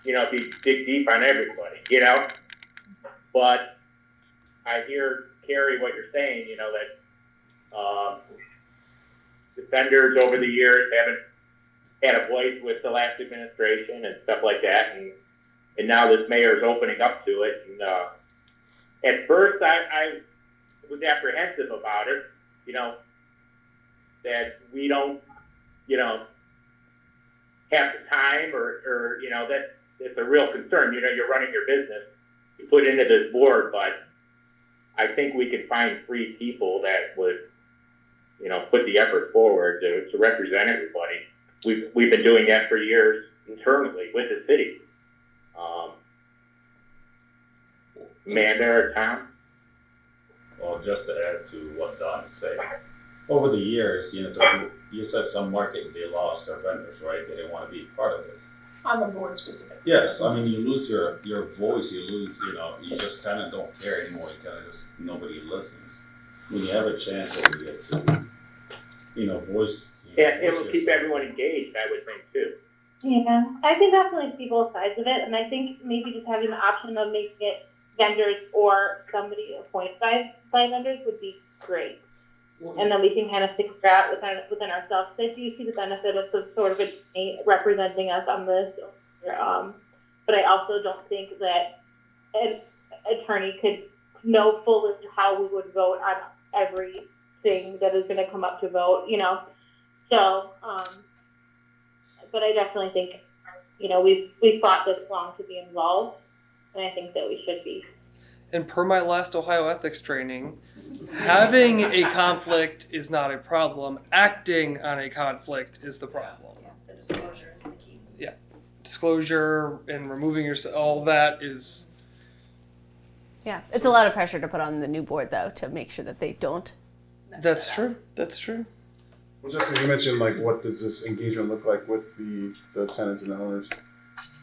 if you dig deep on everybody, but I hear, Carrie, what you're saying, that the vendors over the years haven't had a voice with the last administration and stuff like that, and now this mayor is opening up to it. And at first, I was apprehensive about it, that we don't, have the time or that it's a real concern. You're running your business, you put into this board, but I think we can find 3 people that would, put the effort forward to represent everybody. We've been doing that for years internally with the city. Amanda or Tom? Well, just to add to what Don is saying, over the years, you said some market they lost their vendors, right? They didn't want to be part of this. On the board specifically. Yes, I mean, you lose your voice, you lose, you just kind of don't care anymore. You kind of just, nobody listens. When you have a chance over the years, voice. Yeah, it will keep everyone engaged, I would think, too. Yeah, I can definitely see both sides of it, and I think maybe just having the option of making it vendors or somebody appointed by vendors would be great. And then we can kind of figure out within ourselves. So I do see the benefit of some sort of attorney representing us on this. But I also don't think that an attorney could know fully how we would vote on everything that is going to come up to vote, So, but I definitely think we've fought this long to be involved, and I think that we should be. And per my last Ohio ethics training, having a conflict is not a problem. Acting on a conflict is the problem. Yeah, the disclosure is the key. Yeah. Disclosure and removing yourself, all that is. Yeah, it's a lot of pressure to put on the new board, though, to make sure that they don't. That's true. That's true. Well, Jessica, you mentioned like what does this engagement look like with the tenants and the owners?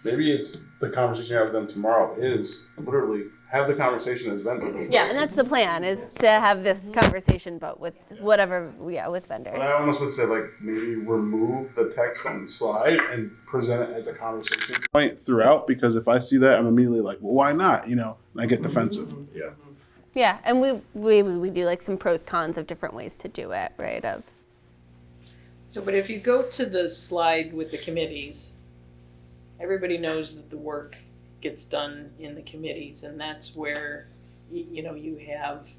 Maybe it's the conversation you have with them tomorrow is literally have the conversation as vendors. Yeah, and that's the plan, is to have this conversation, but with whatever, with vendors. But I almost would say like maybe remove the text on the slide and present it as a conversation point throughout, because if I see that, I'm immediately like, well, why not? And I get defensive. Yeah. Yeah, and we do like some pros cons of different ways to do it, right? So, but if you go to the slide with the committees, everybody knows that the work gets done in the committees, and that's where you have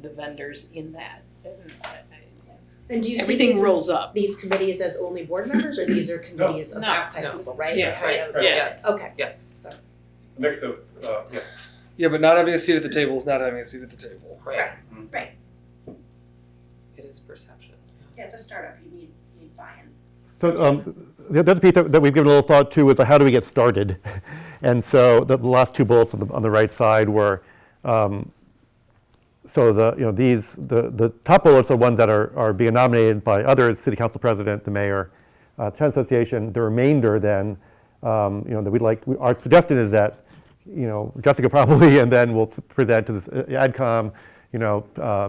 the vendors in that. And do you see Everything rolls up. these committees as only board members, or these are committees of outside people, right? Yeah, right. Yes. Okay. Yes. So, Next up, yeah. Yeah, but not having a seat at the table is not having a seat at the table. Right. right. It is perception. Yeah, it's a startup. You need buy-in. So the other piece that we've given a little thought to is how do we get started? And so the last two bullets on the right side were, so the top bullets are ones that are being nominated by others, city council president, the mayor, tenant association. The remainder then, that we'd like, our suggestion is that, Jessica probably, and then we'll present to the AdCom,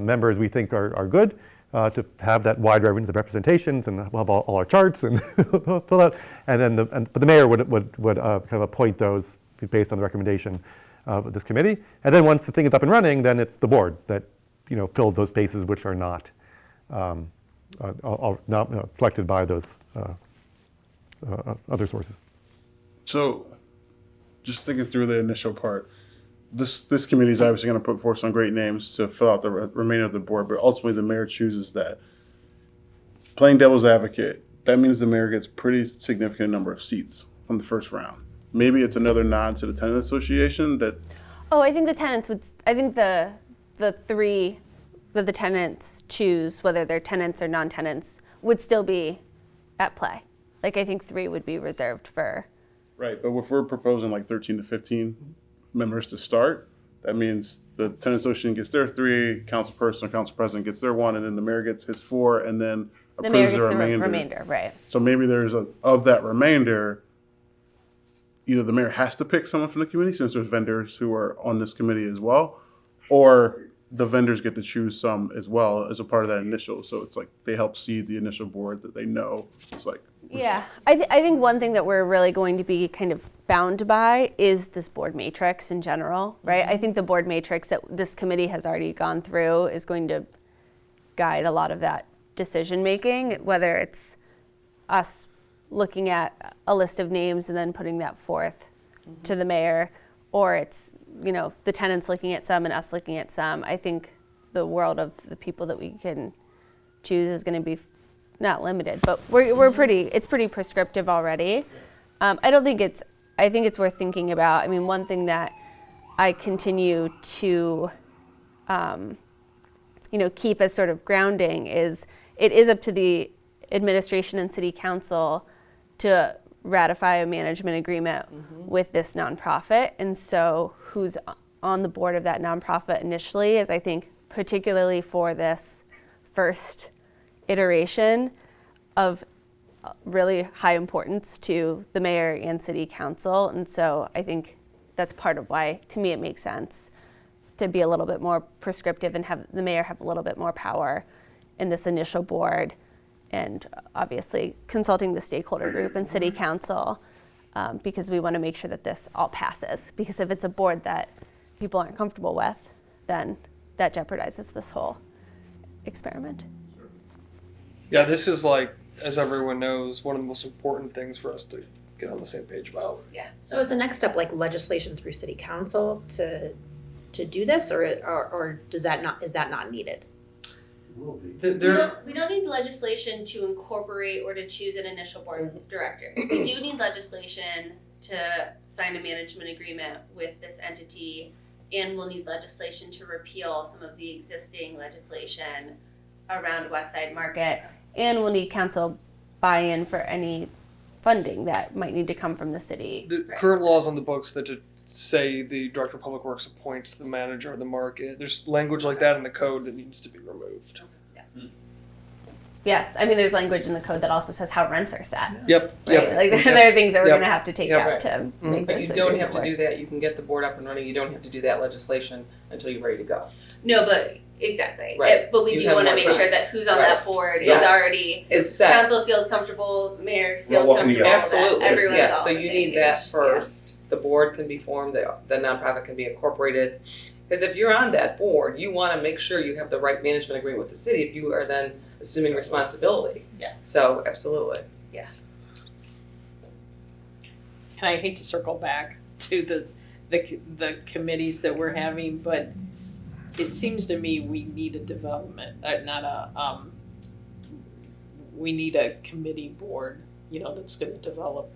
members we think are good. To have that wide range of representations, and we'll have all our charts and fill out, and then but the mayor would kind of appoint those based on the recommendation of this committee, and then once the thing is up and running, then it's the board that fills those spaces which are not selected by those other sources. So, just thinking through the initial part, this committee is obviously going to put forth some great names to fill out the remainder of the board, but ultimately the mayor chooses that. Playing devil's advocate, that means the mayor gets pretty significant number of seats from the first round. Maybe it's another nod to the tenant association that. Oh, I think the tenants would. I think the three that the tenants choose, whether they're tenants or non-tenants, would still be at play. Like I think 3 would be reserved for. Right, but if we're proposing like 13 to 15 members to start, that means the tenant association gets their 3, councilperson or council president gets their 1, and then the mayor gets his 4, and then The mayor approves gets the the remainder. remainder, right? So maybe there's of that remainder, either the mayor has to pick someone from the committee since there's vendors who are on this committee as well, or the vendors get to choose some as well as a part of that initial. So it's like they help seed the initial board that they know. It's like. Yeah, I think one thing that we're really going to be kind of bound by is this board matrix in general, right? I think the board matrix that this committee has already gone through is going to guide a lot of that decision making, whether it's us looking at a list of names and then putting that forth to the mayor, or it's, the tenants looking at some and us looking at some. I think the world of the people that we can choose is going to be not limited, but it's pretty prescriptive already. I think it's worth thinking about. I mean, one thing that I continue to, keep as sort of grounding is it is up to the administration and city council to ratify a management agreement with this nonprofit. And so who's on the board of that nonprofit initially is, I think, particularly for this first iteration of really high importance to the mayor and city council. And so I think that's part of why, to me, it makes sense to be a little bit more prescriptive and have the mayor have a little bit more power in this initial board, and obviously consulting the stakeholder group and city council, because we want to make sure that this all passes. Because if it's a board that people aren't comfortable with, then that jeopardizes this whole experiment. Yeah, this is like, as everyone knows, one of the most important things for us to get on the same page about. Yeah. So is the next step like legislation through city council to do this, or is that not needed? There, We don't need legislation to incorporate or to choose an initial board of directors. We do need legislation to sign a management agreement with this entity, and we'll need legislation to repeal some of the existing legislation around West Side Market, and we'll need council buy-in for any funding that might need to come from the city. the current laws on the books that just say the director of public works appoints the manager of the market. There's language like that in the code that needs to be removed. Yeah, I mean, there's language in the code that also says how rents are set. Yep. Right? Yep. Like there are things that we're Yep. gonna have to take Yep. out to make But this you don't agreement have to work. do that, you can get the board up and running, you don't have to do that legislation until you're ready to go. No, but exactly. Right. But we You do have want to more make time. sure that who's on Right. that board Yes. is already Is set. council feels comfortable, the mayor Well, feels what we- comfortable, Absolutely, that everyone's yeah, all so on the you same need that page. first, the board can be formed, the nonprofit can be incorporated. Because if you're on that board, you wanna make sure you have the right management agreement with the city, if you are then assuming responsibility. Yes. So, absolutely. And I hate to circle back to the committees that we're having, but it seems to me we need a development, we need a committee board, that's gonna develop,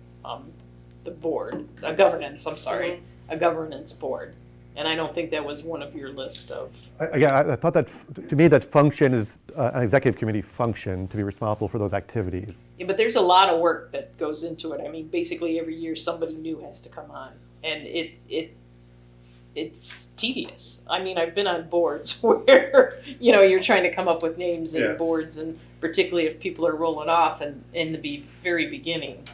the board, a governance, I'm sorry, a governance board. And I don't think that was one of your list of. Again, I thought that, to me, that function is an executive committee function to be responsible for those activities. Yeah, but there's a lot of work that goes into it. I mean, basically every year somebody new has to come on, and it's tedious. I mean, I've been on boards where you're trying to come up with names and boards, and particularly if people are rolling off, and in the very beginning,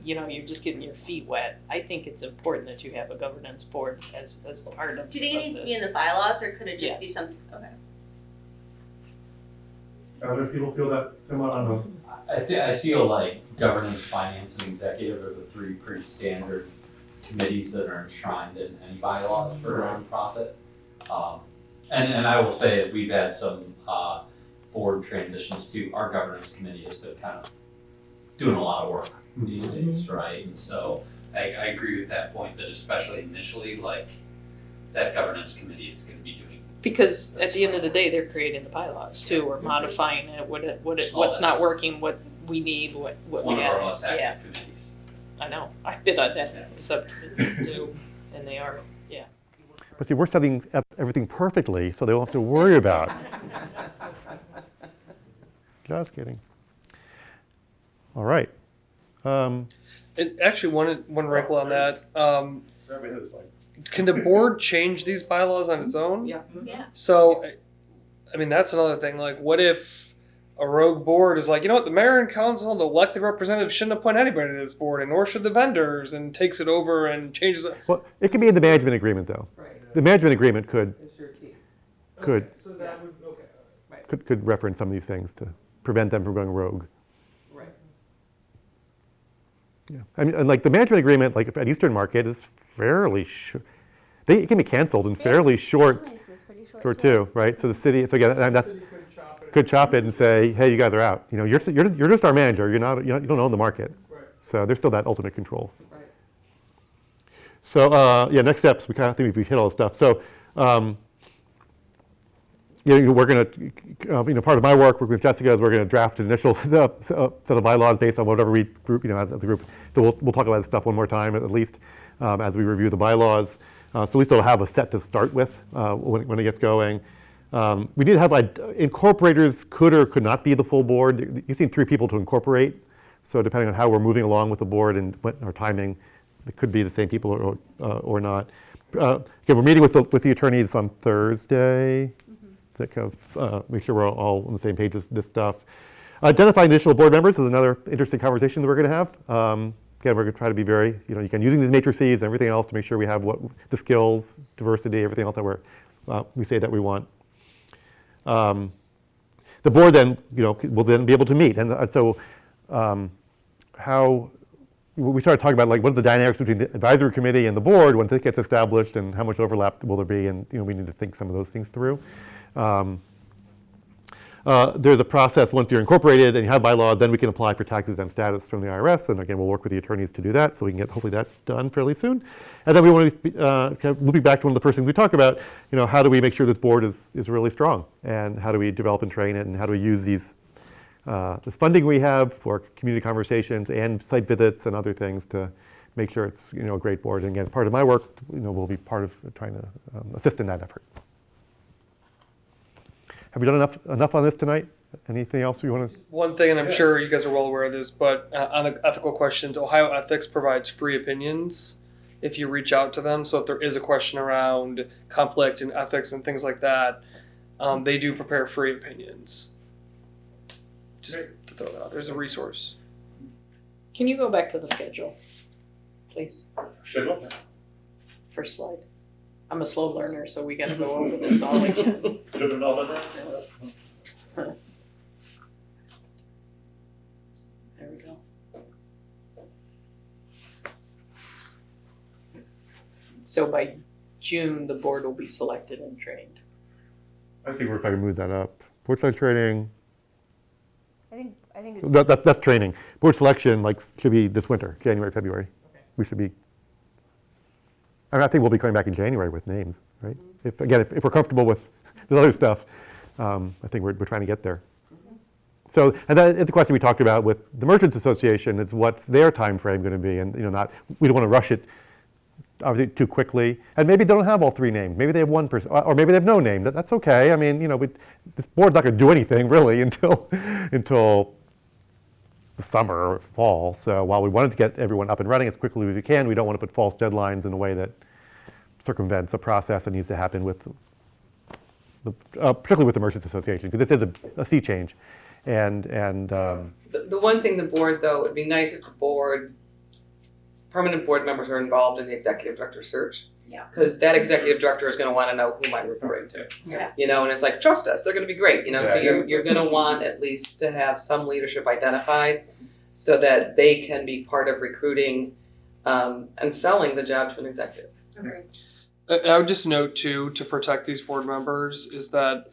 you're just getting your feet wet. I think it's important that you have a governance board as part of. Do you think it needs to be in this. the bylaws, or could it just be Yes. something, okay. Other people feel that similar on I feel like governance, finance, and executive are the three pretty standard committees that are enshrined in any bylaws for a nonprofit. And I will say that we've had some board transitions too. Our governance committee has been kind of doing a lot of work these days, right? And so I agree with that point that especially initially, like that governance committee is going to be doing. Because at the end of the day, they're creating the bylaws too, or modifying it, what's not working, what we need, what we One of have. our less active committees. I know. I've been on that subcommittees too, and they are, yeah. But see, we're setting up everything perfectly, so they don't have to worry about it. Just kidding. All right. And actually, one wrinkle on that. Can the board change these bylaws on its own? Yeah. Yeah. So, I mean, that's another thing. Like, what if a rogue board is like, the mayor and council and the elected representatives shouldn't appoint anybody to this board, and nor should the vendors, and takes it over and changes it. Well, it can be in the management agreement, though. Right. The management agreement could It's your key. So that would, could reference some of these things to prevent them from going rogue. Right. Yeah, I mean, and like the management agreement, like at Eastern Market, is fairly short. It can be canceled in fairly short, too, right? So the city, so again, and that's could chop it and say, hey, you guys are out. You're just our manager. You don't own the market. Right. So there's still that ultimate control. Right. So next steps. We kind of think we've hit all the stuff. So. We're going to, part of my work with Jessica is we're going to draft an initial set of bylaws based on whatever we group, as a group. So we'll talk about this stuff one more time at least as we review the bylaws. So at least we'll have a set to start with when it gets going. We need to have incorporators could or could not be the full board. You need 3 people to incorporate. So depending on how we're moving along with the board and what our timing, it could be the same people or not. Okay, we're meeting with the attorneys on Thursday. That kind of make sure we're all on the same page with this stuff. Identifying additional board members is another interesting conversation that we're going to have. Again, we're going to try to be very, using these matrices and everything else to make sure we have the skills, diversity, everything else that we say that we want. The board then, will then be able to meet, and so how we started talking about what are the dynamics between the advisory committee and the board once it gets established, and how much overlap will there be, and we need to think some of those things through. there's a process once you're incorporated and you have bylaws, then we can apply for tax exempt status from the IRS. And again, we'll work with the attorneys to do that so we can get hopefully that done fairly soon. And then we want to be kind of looping back to one of the first things we talk about, how do we make sure this board is really strong? And how do we develop and train it? And how do we use this funding we have for community conversations and site visits and other things to make sure it's a great board. And again, part of my work will be part of trying to assist in that effort. Have we done enough on this tonight? Anything else you want to? One thing, and I'm sure you guys are well aware of this, but on the ethical questions, Ohio Ethics provides free opinions if you reach out to them. So if there is a question around conflict and ethics and things like that, they do prepare free opinions. Just to throw that out, there's a resource. Can you go back to the schedule, please? Schedule? First slide. I'm a slow learner, so we gotta go over this all again. Should have known that. There we go. So by June, the board will be selected and trained. I think we're trying to move that up. Board selection training. I think it's, That's training. Board selection should be this winter, January, February. Okay. We should be. I think we'll be coming back in January with names, right? Mm-hmm. If we're comfortable with the other stuff, I think we're trying to get there. Mm-hmm. So, and that's the question we talked about with the Merchants Association is what's their time frame going to be, and we don't want to rush it obviously too quickly. And maybe they don't have all three named. Maybe they have one person, or maybe they have no name. That's okay. I mean, this board's not going to do anything really until the summer or fall. So while we wanted to get everyone up and running as quickly as we can, we don't want to put false deadlines in a way that circumvents the process that needs to happen with, particularly with the Merchants Association, because this is a sea change. And The one thing the board, though, it would be nice if the permanent board members are involved in the executive director search. Yeah. Because that executive director is going to want to know who I'm reporting to. Yeah. And it's like, trust us, they're going to be great. So you're going to want at least to have some leadership identified so that they can be part of recruiting and selling the job to an executive. Okay. And I would just note too, to protect these board members, is that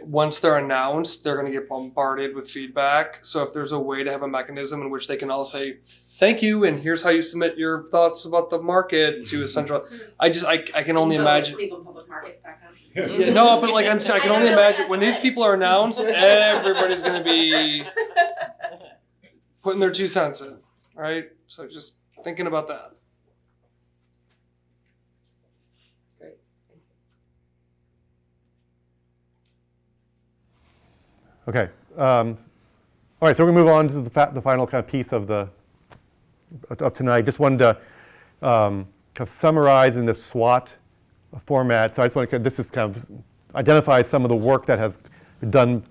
once they're announced, they're going to get bombarded with feedback. So if there's a way to have a mechanism in which they can all say, thank you, and here's how you submit your thoughts about the market to a central, I can only imagine. ClevelandPublicMarket.com. Yeah, no, but I'm saying, I can only imagine when these people are announced, everybody's going to be putting their 2 cents in, right? So just thinking about that. okay. All right, so we're going to move on to the final kind of piece of tonight. Just wanted to kind of summarize in this SWOT format. So I just want to, this is kind of identifies some of the work that has been done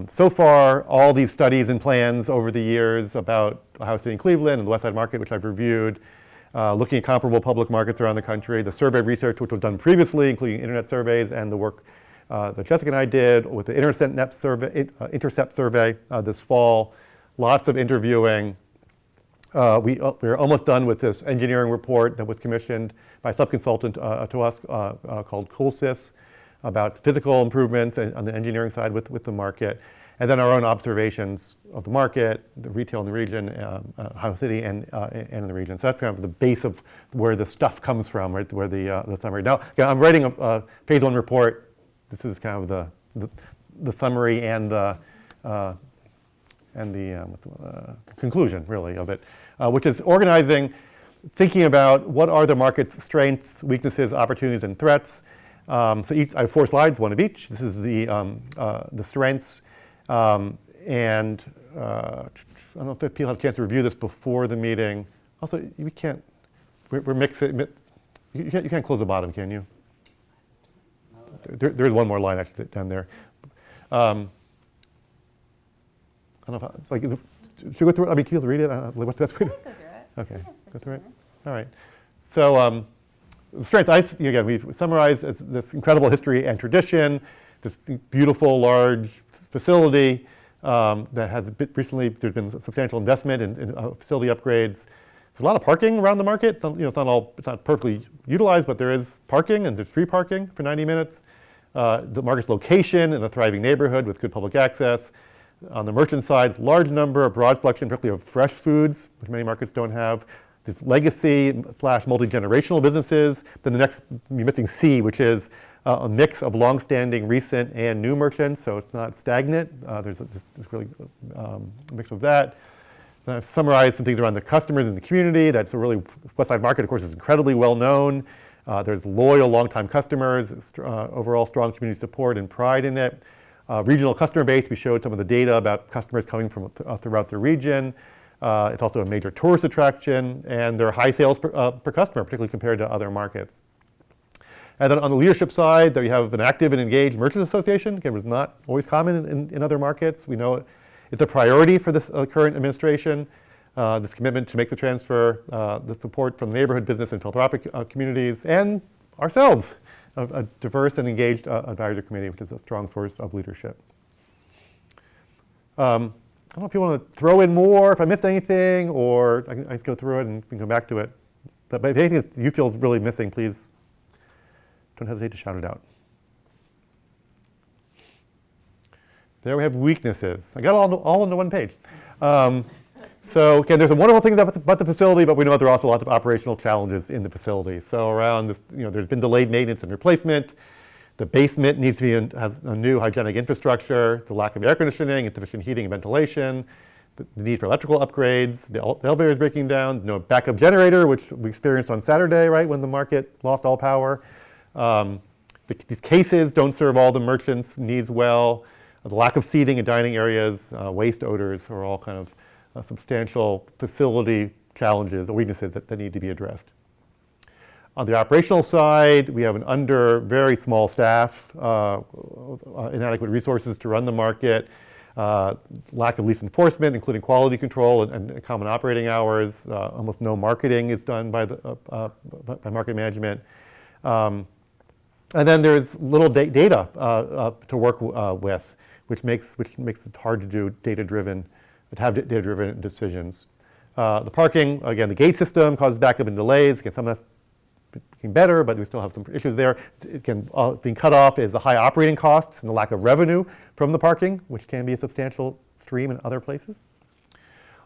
so far, all these studies and plans over the years about Ohio City and Cleveland and the West Side market, which I've reviewed, looking at comparable public markets around the country, the survey research which was done previously, including internet surveys, and the work that Jessica and I did with the Intercept survey this fall. Lots of interviewing. We're almost done with this engineering report that was commissioned by a sub-consultant to us called CoolSys about physical improvements on the engineering side with the market. And then our own observations of the market, the retail in the region, Ohio City and in the region. So that's kind of the base of where the stuff comes from, right? Where the summary. Now, I'm writing a phase 1 report. This is kind of the summary and the conclusion, really, of it, which is organizing, thinking about what are the market's strengths, weaknesses, opportunities, and threats. So I have 4 slides, one of each. This is the strengths, and I don't know if people have a chance to review this before the meeting. Also, we can't. We're mixing. You can't close the bottom, can you? There's one more line actually down there. I don't know if it's like, should we go through it? I mean, can you read it? What's the best way to? Go through it. Okay, go through it. All right. So the strength, again, we've summarized as this incredible history and tradition, this beautiful, large facility that has recently, there's been substantial investment in facility upgrades. There's a lot of parking around the market. It's not perfectly utilized, but there is parking, and there's free parking for 90 minutes. the market's location in a thriving neighborhood with good public access. On the merchant side, large number, a broad selection, particularly of fresh foods, which many markets don't have. This legacy / multi-generational businesses. Then the next, you're missing C, which is a mix of long-standing, recent, and new merchants, so it's not stagnant. There's really a mix of that. Then I've summarized some things around the customers in the community. That's a really, West Side Market, of course, is incredibly well known. There's loyal, long-time customers, overall strong community support and pride in it. Regional customer base, we showed some of the data about customers coming from throughout the region. It's also a major tourist attraction, and there are high sales per customer, particularly compared to other markets. And then on the leadership side, there you have an active and engaged merchants association. Again, it was not always common in other markets. We know it's a priority for this current administration, this commitment to make the transfer, the support from the neighborhood, business, and philanthropic communities, and ourselves, a diverse and engaged advisory committee, which is a strong source of leadership. I don't know if you want to throw in more, if I missed anything, or I can just go through it and we can come back to it. But if anything you feel is really missing, please don't hesitate to shout it out. There we have weaknesses. I got all into one page. So again, there's a wonderful thing about the facility, but we know there are also lots of operational challenges in the facility. So around this, there's been delayed maintenance and replacement. The basement needs to have a new hygienic infrastructure, the lack of air conditioning, insufficient heating and ventilation, the need for electrical upgrades, the elevator is breaking down, no backup generator, which we experienced on Saturday, right, when the market lost all power. These cases don't serve all the merchants' needs well. The lack of seating and dining areas, waste odors are all kind of substantial facility challenges or weaknesses that need to be addressed. On the operational side, we have an very small staff, inadequate resources to run the market, lack of lease enforcement, including quality control and common operating hours. Almost no marketing is done by market management. And then there's little data to work with, which makes it hard to do data-driven decisions. The parking, again, the gate system causes backup and delays. Again, some of that's getting better, but we still have some issues there. Again, being cut off is the high operating costs and the lack of revenue from the parking, which can be a substantial stream in other places.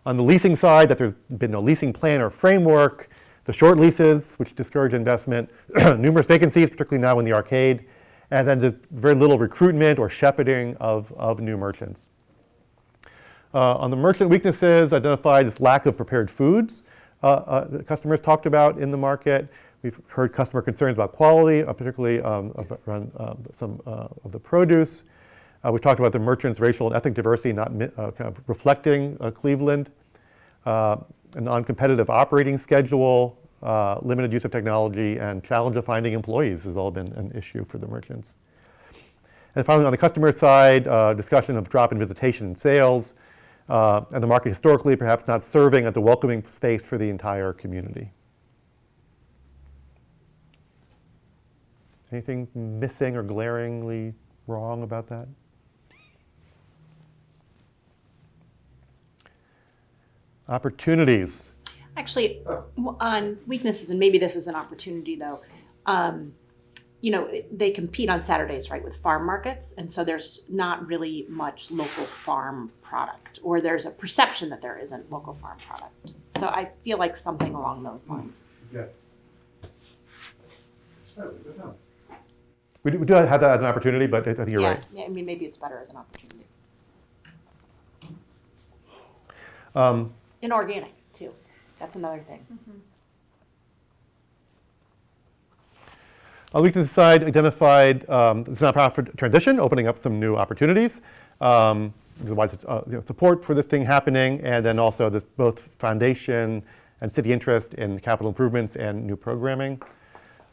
On the leasing side, that there's been no leasing plan or framework, the short leases, which discourage investment, numerous vacancies, particularly now in the arcade, and then there's very little recruitment or shepherding of new merchants. On the merchant weaknesses, identified this lack of prepared foods that customers talked about in the market. We've heard customer concerns about quality, particularly around some of the produce. We've talked about the merchants' racial and ethnic diversity not kind of reflecting Cleveland. A non-competitive operating schedule, limited use of technology, and challenge of finding employees has all been an issue for the merchants. And finally, on the customer side, discussion of drop in visitation and sales, and the market historically perhaps not serving as a welcoming space for the entire community. Anything missing or glaringly wrong about that? Opportunities. Actually, on weaknesses, and maybe this is an opportunity though, they compete on Saturdays, right, with farm markets, and so there's not really much local farm product, or there's a perception that there isn't local farm product. So I feel like something along those lines. Yeah. We do have that as an opportunity, but I think you're right. Yeah, I mean, maybe it's better as an opportunity. Inorganic, too. That's another thing. On the weakness side, identified this nonprofit transition, opening up some new opportunities. Otherwise, support for this thing happening, and then also this both foundation and city interest in capital improvements and new programming.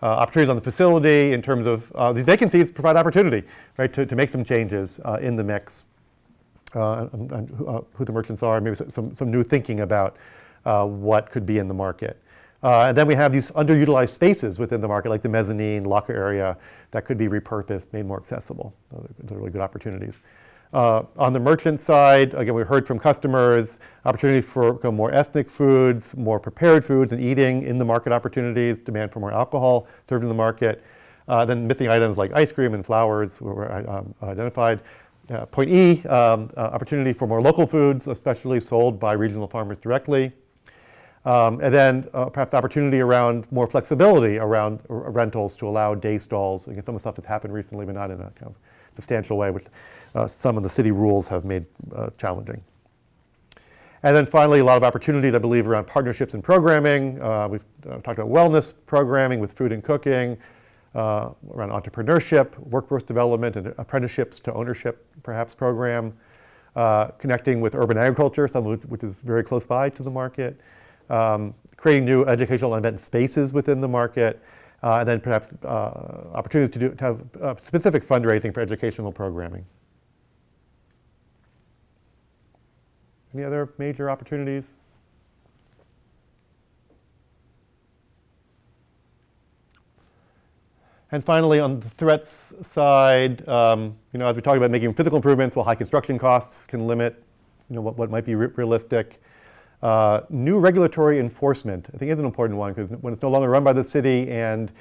Opportunities on the facility in terms of these vacancies provide opportunity, right, to make some changes in the mix, and who the merchants are, maybe some new thinking about what could be in the market. And then we have these underutilized spaces within the market, like the mezzanine, locker area, that could be repurposed, made more accessible. Those are really good opportunities. On the merchant side, again, we heard from customers, opportunities for more ethnic foods, more prepared foods and eating in the market opportunities, demand for more alcohol served in the market. Then missing items like ice cream and flowers were identified. Point E, opportunity for more local foods, especially sold by regional farmers directly. And then perhaps opportunity around more flexibility around rentals to allow day stalls. Again, some of the stuff that's happened recently, but not in a kind of substantial way, which some of the city rules have made challenging. And then finally, a lot of opportunities, I believe, around partnerships and programming. We've talked about wellness programming with food and cooking, around entrepreneurship, workforce development, and apprenticeships to ownership, perhaps, program. Connecting with urban agriculture, some of which is very close by to the market. Creating new educational and event spaces within the market. And then perhaps opportunity to have specific fundraising for educational programming. Any other major opportunities? And finally, on the threats side, as we talk about making physical improvements, high construction costs can limit, what might be realistic. New regulatory enforcement, I think, is an important one, because when it's no longer run by the city and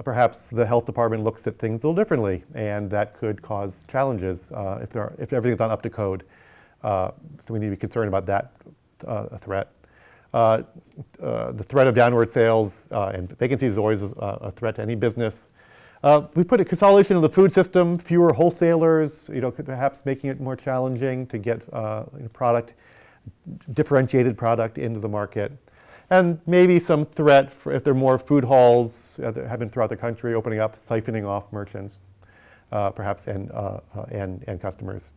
perhaps the health department looks at things a little differently, and that could cause challenges if everything's not up to code. So we need to be concerned about that threat. The threat of downward sales and vacancies is always a threat to any business. We put a consolidation of the food system, fewer wholesalers, perhaps making it more challenging to get differentiated product into the market. And maybe some threat for if there are more food halls that have been throughout the country opening up, siphoning off merchants, perhaps, and customers.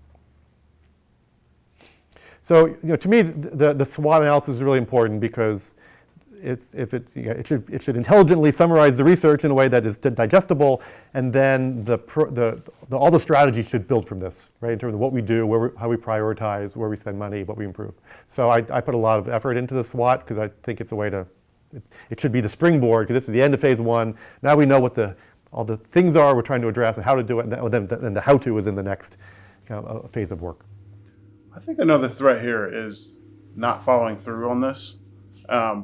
So, to me, the SWOT analysis is really important because it should intelligently summarize the research in a way that is digestible, and then all the strategies should build from this, right? In terms of what we do, how we prioritize, where we spend money, what we improve. So I put a lot of effort into the SWOT because I think it's a way to. It should be the springboard, because this is the end of phase one. Now we know what all the things are we're trying to address and how to do it, and then the how-to is in the next phase of work. I think another threat here is not following through on this,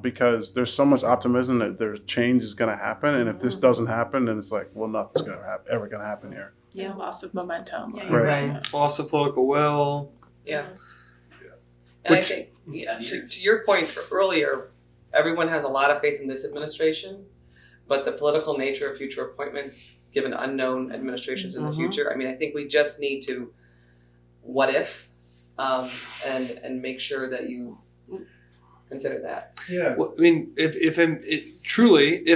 because there's so much optimism that there's change is going to happen, and if this doesn't happen, then it's like, well, nothing's ever going to happen here. Yeah, loss of momentum. Yeah, Right. Loss of political will. Yeah. And I think, to your point earlier, everyone has a lot of faith in this administration, but the political nature of future appointments, given unknown administrations in the future, I think we just need to what if, and make sure that you consider that. Yeah. Well, if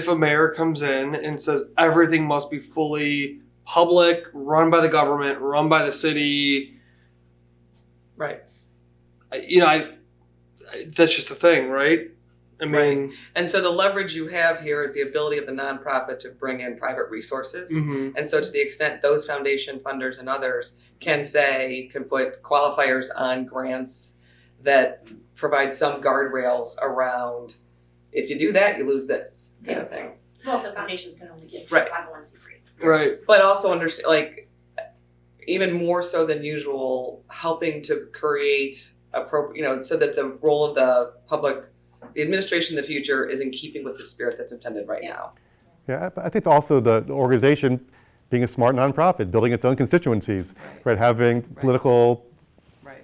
a mayor comes in and says everything must be fully public, run by the government, run by the city, right? That's just a thing, right? Right. And so the leverage you have here is the ability of the nonprofit to bring in private resources. Mm-hmm. And so to the extent those foundation funders and others can put qualifiers on grants that provide some guardrails around, if you do that, you lose this kind of thing. Well, the foundations can only give Right. 501c3. Right. But also understand, even more so than usual, helping to create so that the role of the administration in the future is in keeping with the spirit that's intended right now. Yeah, I think also the organization being a smart nonprofit, building its own constituencies, right? Having political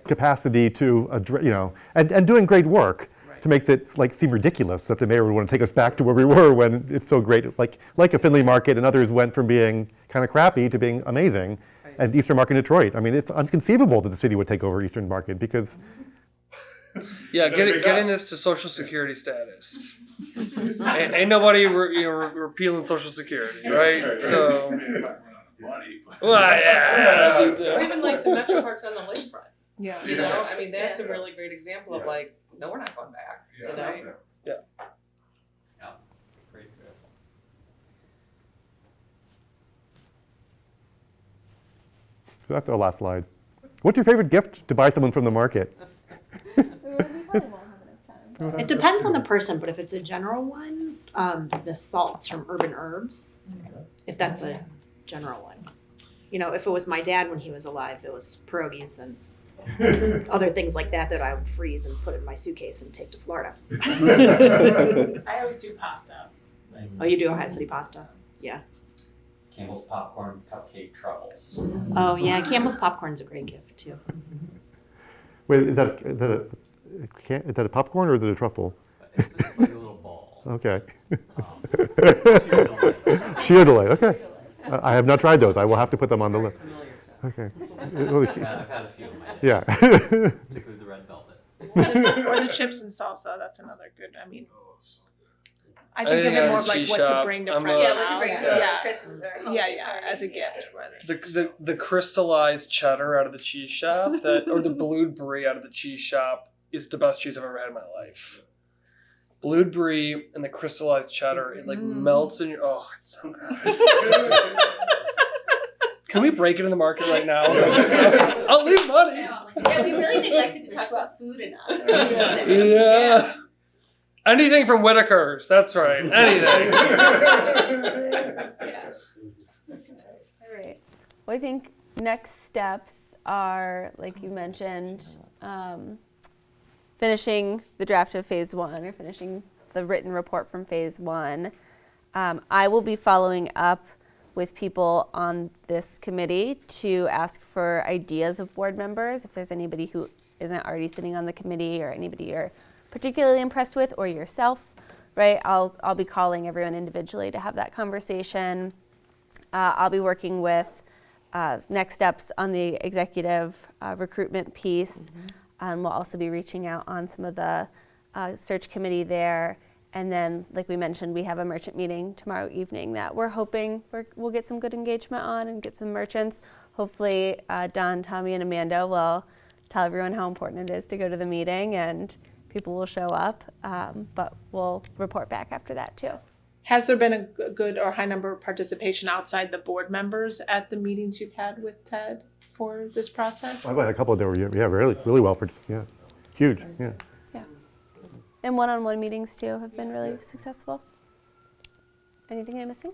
capacity to, and doing great work to make it seem ridiculous that the mayor would want to take us back to where we were when it's so great. Like a Findlay Market and others went from being kind of crappy to being amazing. And Eastern Market in Detroit. It's inconceivable that the city would take over Eastern Market because. Yeah, getting this to Social Security status. ain't nobody repealing Social Security, right? So. Well, yeah. Or even the Metro Parks on the lakefront. Yeah. That's a really great example of no, we're not going back. Yeah. Great example. So that's our last slide. What's your favorite gift to buy someone from the market? It depends on the person, but if it's a general one, the salts from Urban Herbs, if that's a general one. If it was my dad when he was alive, it was pierogies and other things like that I would freeze and put in my suitcase and take to Florida. I always do pasta. Oh, you do Ohio City pasta? Yeah. Campbell's popcorn, cupcake, truffles. Oh yeah, Campbell's popcorn's a great gift too. Wait, is that a popcorn or is it a truffle? It's like a little ball. Okay. Sheer delight. Sheer delight. Okay. I have not tried those. I will have to put them on the list. Okay. I've had a few of my Yeah. particularly the red velvet. Or the chips and salsa, that's another good, I mean. I think of it more of like what to bring to friends' house. Yeah, as a gift. The crystallized cheddar out of the cheese shop or the blued brie out of the cheese shop is the best cheese I've ever had in my life. Blued brie and the crystallized cheddar, it like melts in your, oh, it's so good. Can we break it in the market right now? I'll leave money. Yeah, we really neglected to talk about food enough. Yeah. Anything from Whitaker's, that's right. Anything. All right. Well, I think next steps are, like you mentioned, finishing the draft of phase 1 or finishing the written report from phase 1. I will be following up with people on this committee to ask for ideas of board members. If there's anybody who isn't already sitting on the committee or anybody you're particularly impressed with, or yourself, right? I'll be calling everyone individually to have that conversation. I'll be working with next steps on the executive recruitment piece. We'll also be reaching out on some of the search committee there. And then, like we mentioned, we have a merchant meeting tomorrow evening that we're hoping we'll get some good engagement on and get some merchants. Hopefully, Don, Tommy, and Amanda will tell everyone how important it is to go to the meeting, and people will show up. But we'll report back after that too. Has there been a good or high number of participation outside the board members at the meetings you've had with Ted for this process? I've had a couple that were, really well, yeah, huge, yeah. And one-on-one meetings too have been really successful. Anything I'm missing?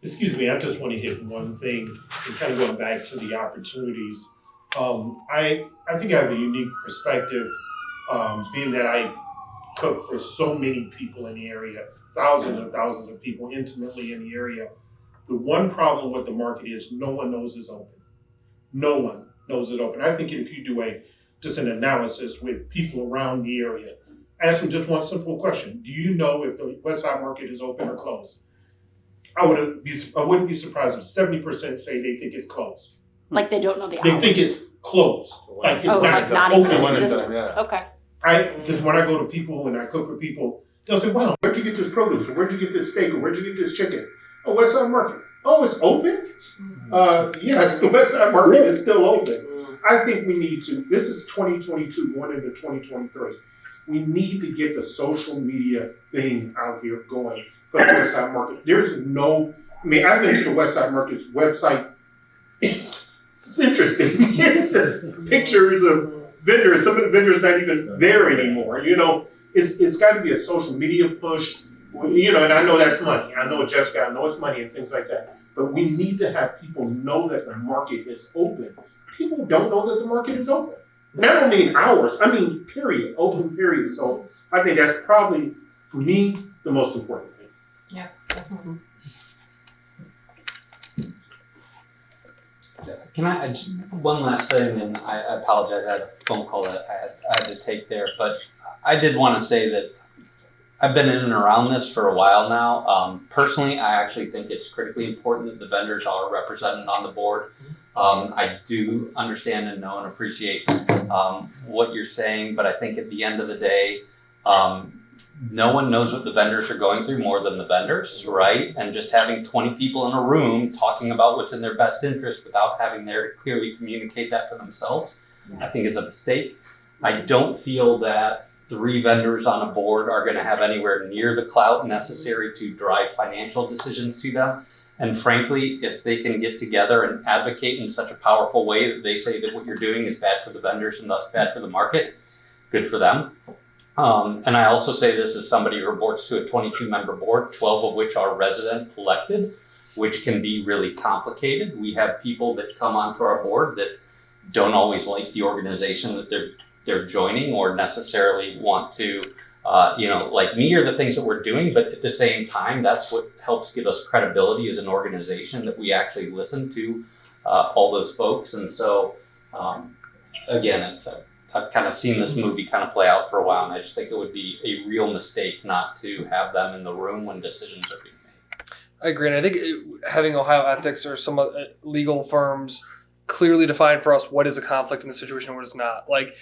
Excuse me, I just want to hit one thing and kind of going back to the opportunities. I think I have a unique perspective, being that I cook for so many people in the area, thousands and thousands of people intimately in the area. The one problem with the market is no one knows it's open. No one knows it's open. I think if you do just an analysis with people around the area, ask them just one simple question. Do you know if the West Side Market is open or closed? I wouldn't be surprised if 70% say they think it's closed. Like they don't know the hours. They think it's closed. Like it's not open. even existent. Okay. Because when I go to people and I cook for people, they'll say, wow, where'd you get this produce? Or where'd you get this steak? Or where'd you get this chicken? Oh, West Side Market. Oh, it's open? Yes, the West Side Market is still open. I think we need to, this is 2022 going into 2023. We need to get the social media thing out here going for the West Side Market. I've been to the West Side Market's website. It's interesting. It's just pictures of vendors. Some of the vendors not even there anymore. It's got to be a social media push. And I know that's money. I know Jessica, I know it's money and things like that. But we need to have people know that the market is open. People don't know that the market is open. And I don't mean hours, I mean period, open period. So I think that's probably, for me, the most important thing. Yeah, definitely. Can I one last thing, and I apologize, I had a phone call that I had to take there, but I did want to say that I've been in and around this for a while now. Personally, I actually think it's critically important that the vendors are represented on the board. I do understand and know and appreciate what you're saying, but I think at the end of the day, no one knows what the vendors are going through more than the vendors, right? And just having 20 people in a room talking about what's in their best interest without having there to clearly communicate that for themselves, I think is a mistake. I don't feel that 3 vendors on a board are going to have anywhere near the clout necessary to drive financial decisions to them. And frankly, if they can get together and advocate in such a powerful way that they say that what you're doing is bad for the vendors and thus bad for the market, good for them. And I also say this as somebody who reports to a 22-member board, 12 of which are resident elected, which can be really complicated. We have people that come onto our board that don't always like the organization that they're joining or necessarily want to like me, are the things that we're doing, but at the same time, that's what helps give us credibility as an organization, that we actually listen to all those folks. And so, again, I've kind of seen this movie kind of play out for a while, and I just think it would be a real mistake not to have them in the room when decisions are being made. I agree, and I think having Ohio Ethics or some legal firms clearly define for us what is a conflict in the situation and what is not. Like,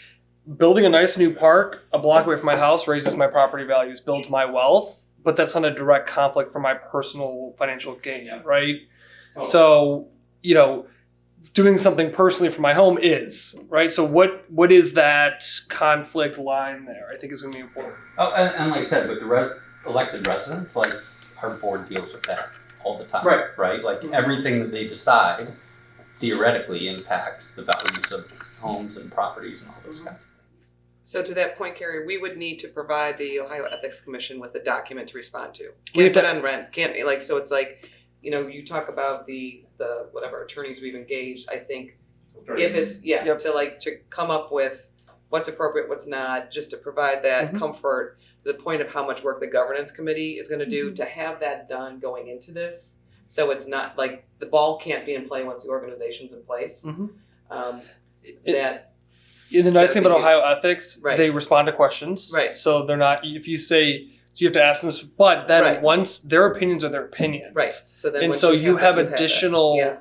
building a nice new park a block away from my house raises my property values, builds my wealth, but that's not a direct conflict for my personal financial gain, right? Oh. So, doing something personally for my home is, right? So what is that conflict line there? I think is going to be important. Oh, and like I said, with the elected residents, like, our board deals with that all the time, right? Like, everything that they decide theoretically impacts the values of homes and properties and all those kinds of things. So to that point, Carrie, we would need to provide the Ohio Ethics Commission with a document to respond to. We have Can't to- put on rent, can't be like, so it's like, you talk about the whatever attorneys we've engaged, I think if it's, to come up with what's appropriate, what's not, just to provide that comfort, to the point of how much work the governance committee is gonna do to have that done going into this. So it's not like the ball can't be in play once the organization's in place. The nice thing about Ohio Ethics, Right. they respond to questions. Right. So they're not, if you say, so you have to ask them, but then Right. once their opinions are their opinions. Right. So then And once so you you have that, additional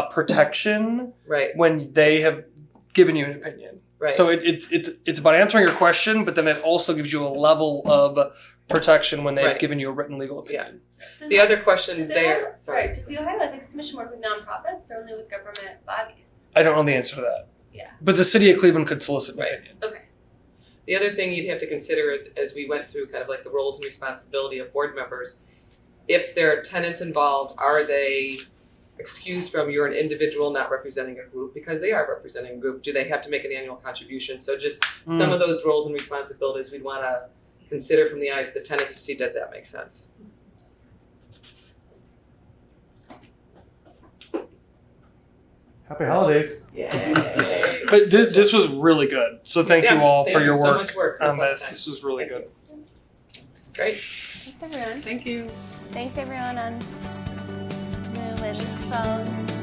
protection Right. when they have given you an opinion. Right. So it's about answering your question, but then it also gives you a level of protection when they've Right. given you a written legal opinion. The other question Does there, does the Ohio Ethics Commission work with nonprofits or only with government bodies? I don't know the answer to that. Yeah. But the city of Cleveland could solicit an opinion. Okay. The other thing you'd have to consider as we went through kind of like the roles and responsibility of board members, if there are tenants involved, are they excused from you're an individual not representing a group because they are representing a group? Do they have to make an annual contribution? So just some of those roles and responsibilities we'd want to consider from the eyes of the tenants to see, does that make sense? Happy holidays. But this was really good. So thank you all for your so work much work on this this. time. This was really good. Great. Thanks, everyone. Thank you. Thanks, everyone on Zoom and phone.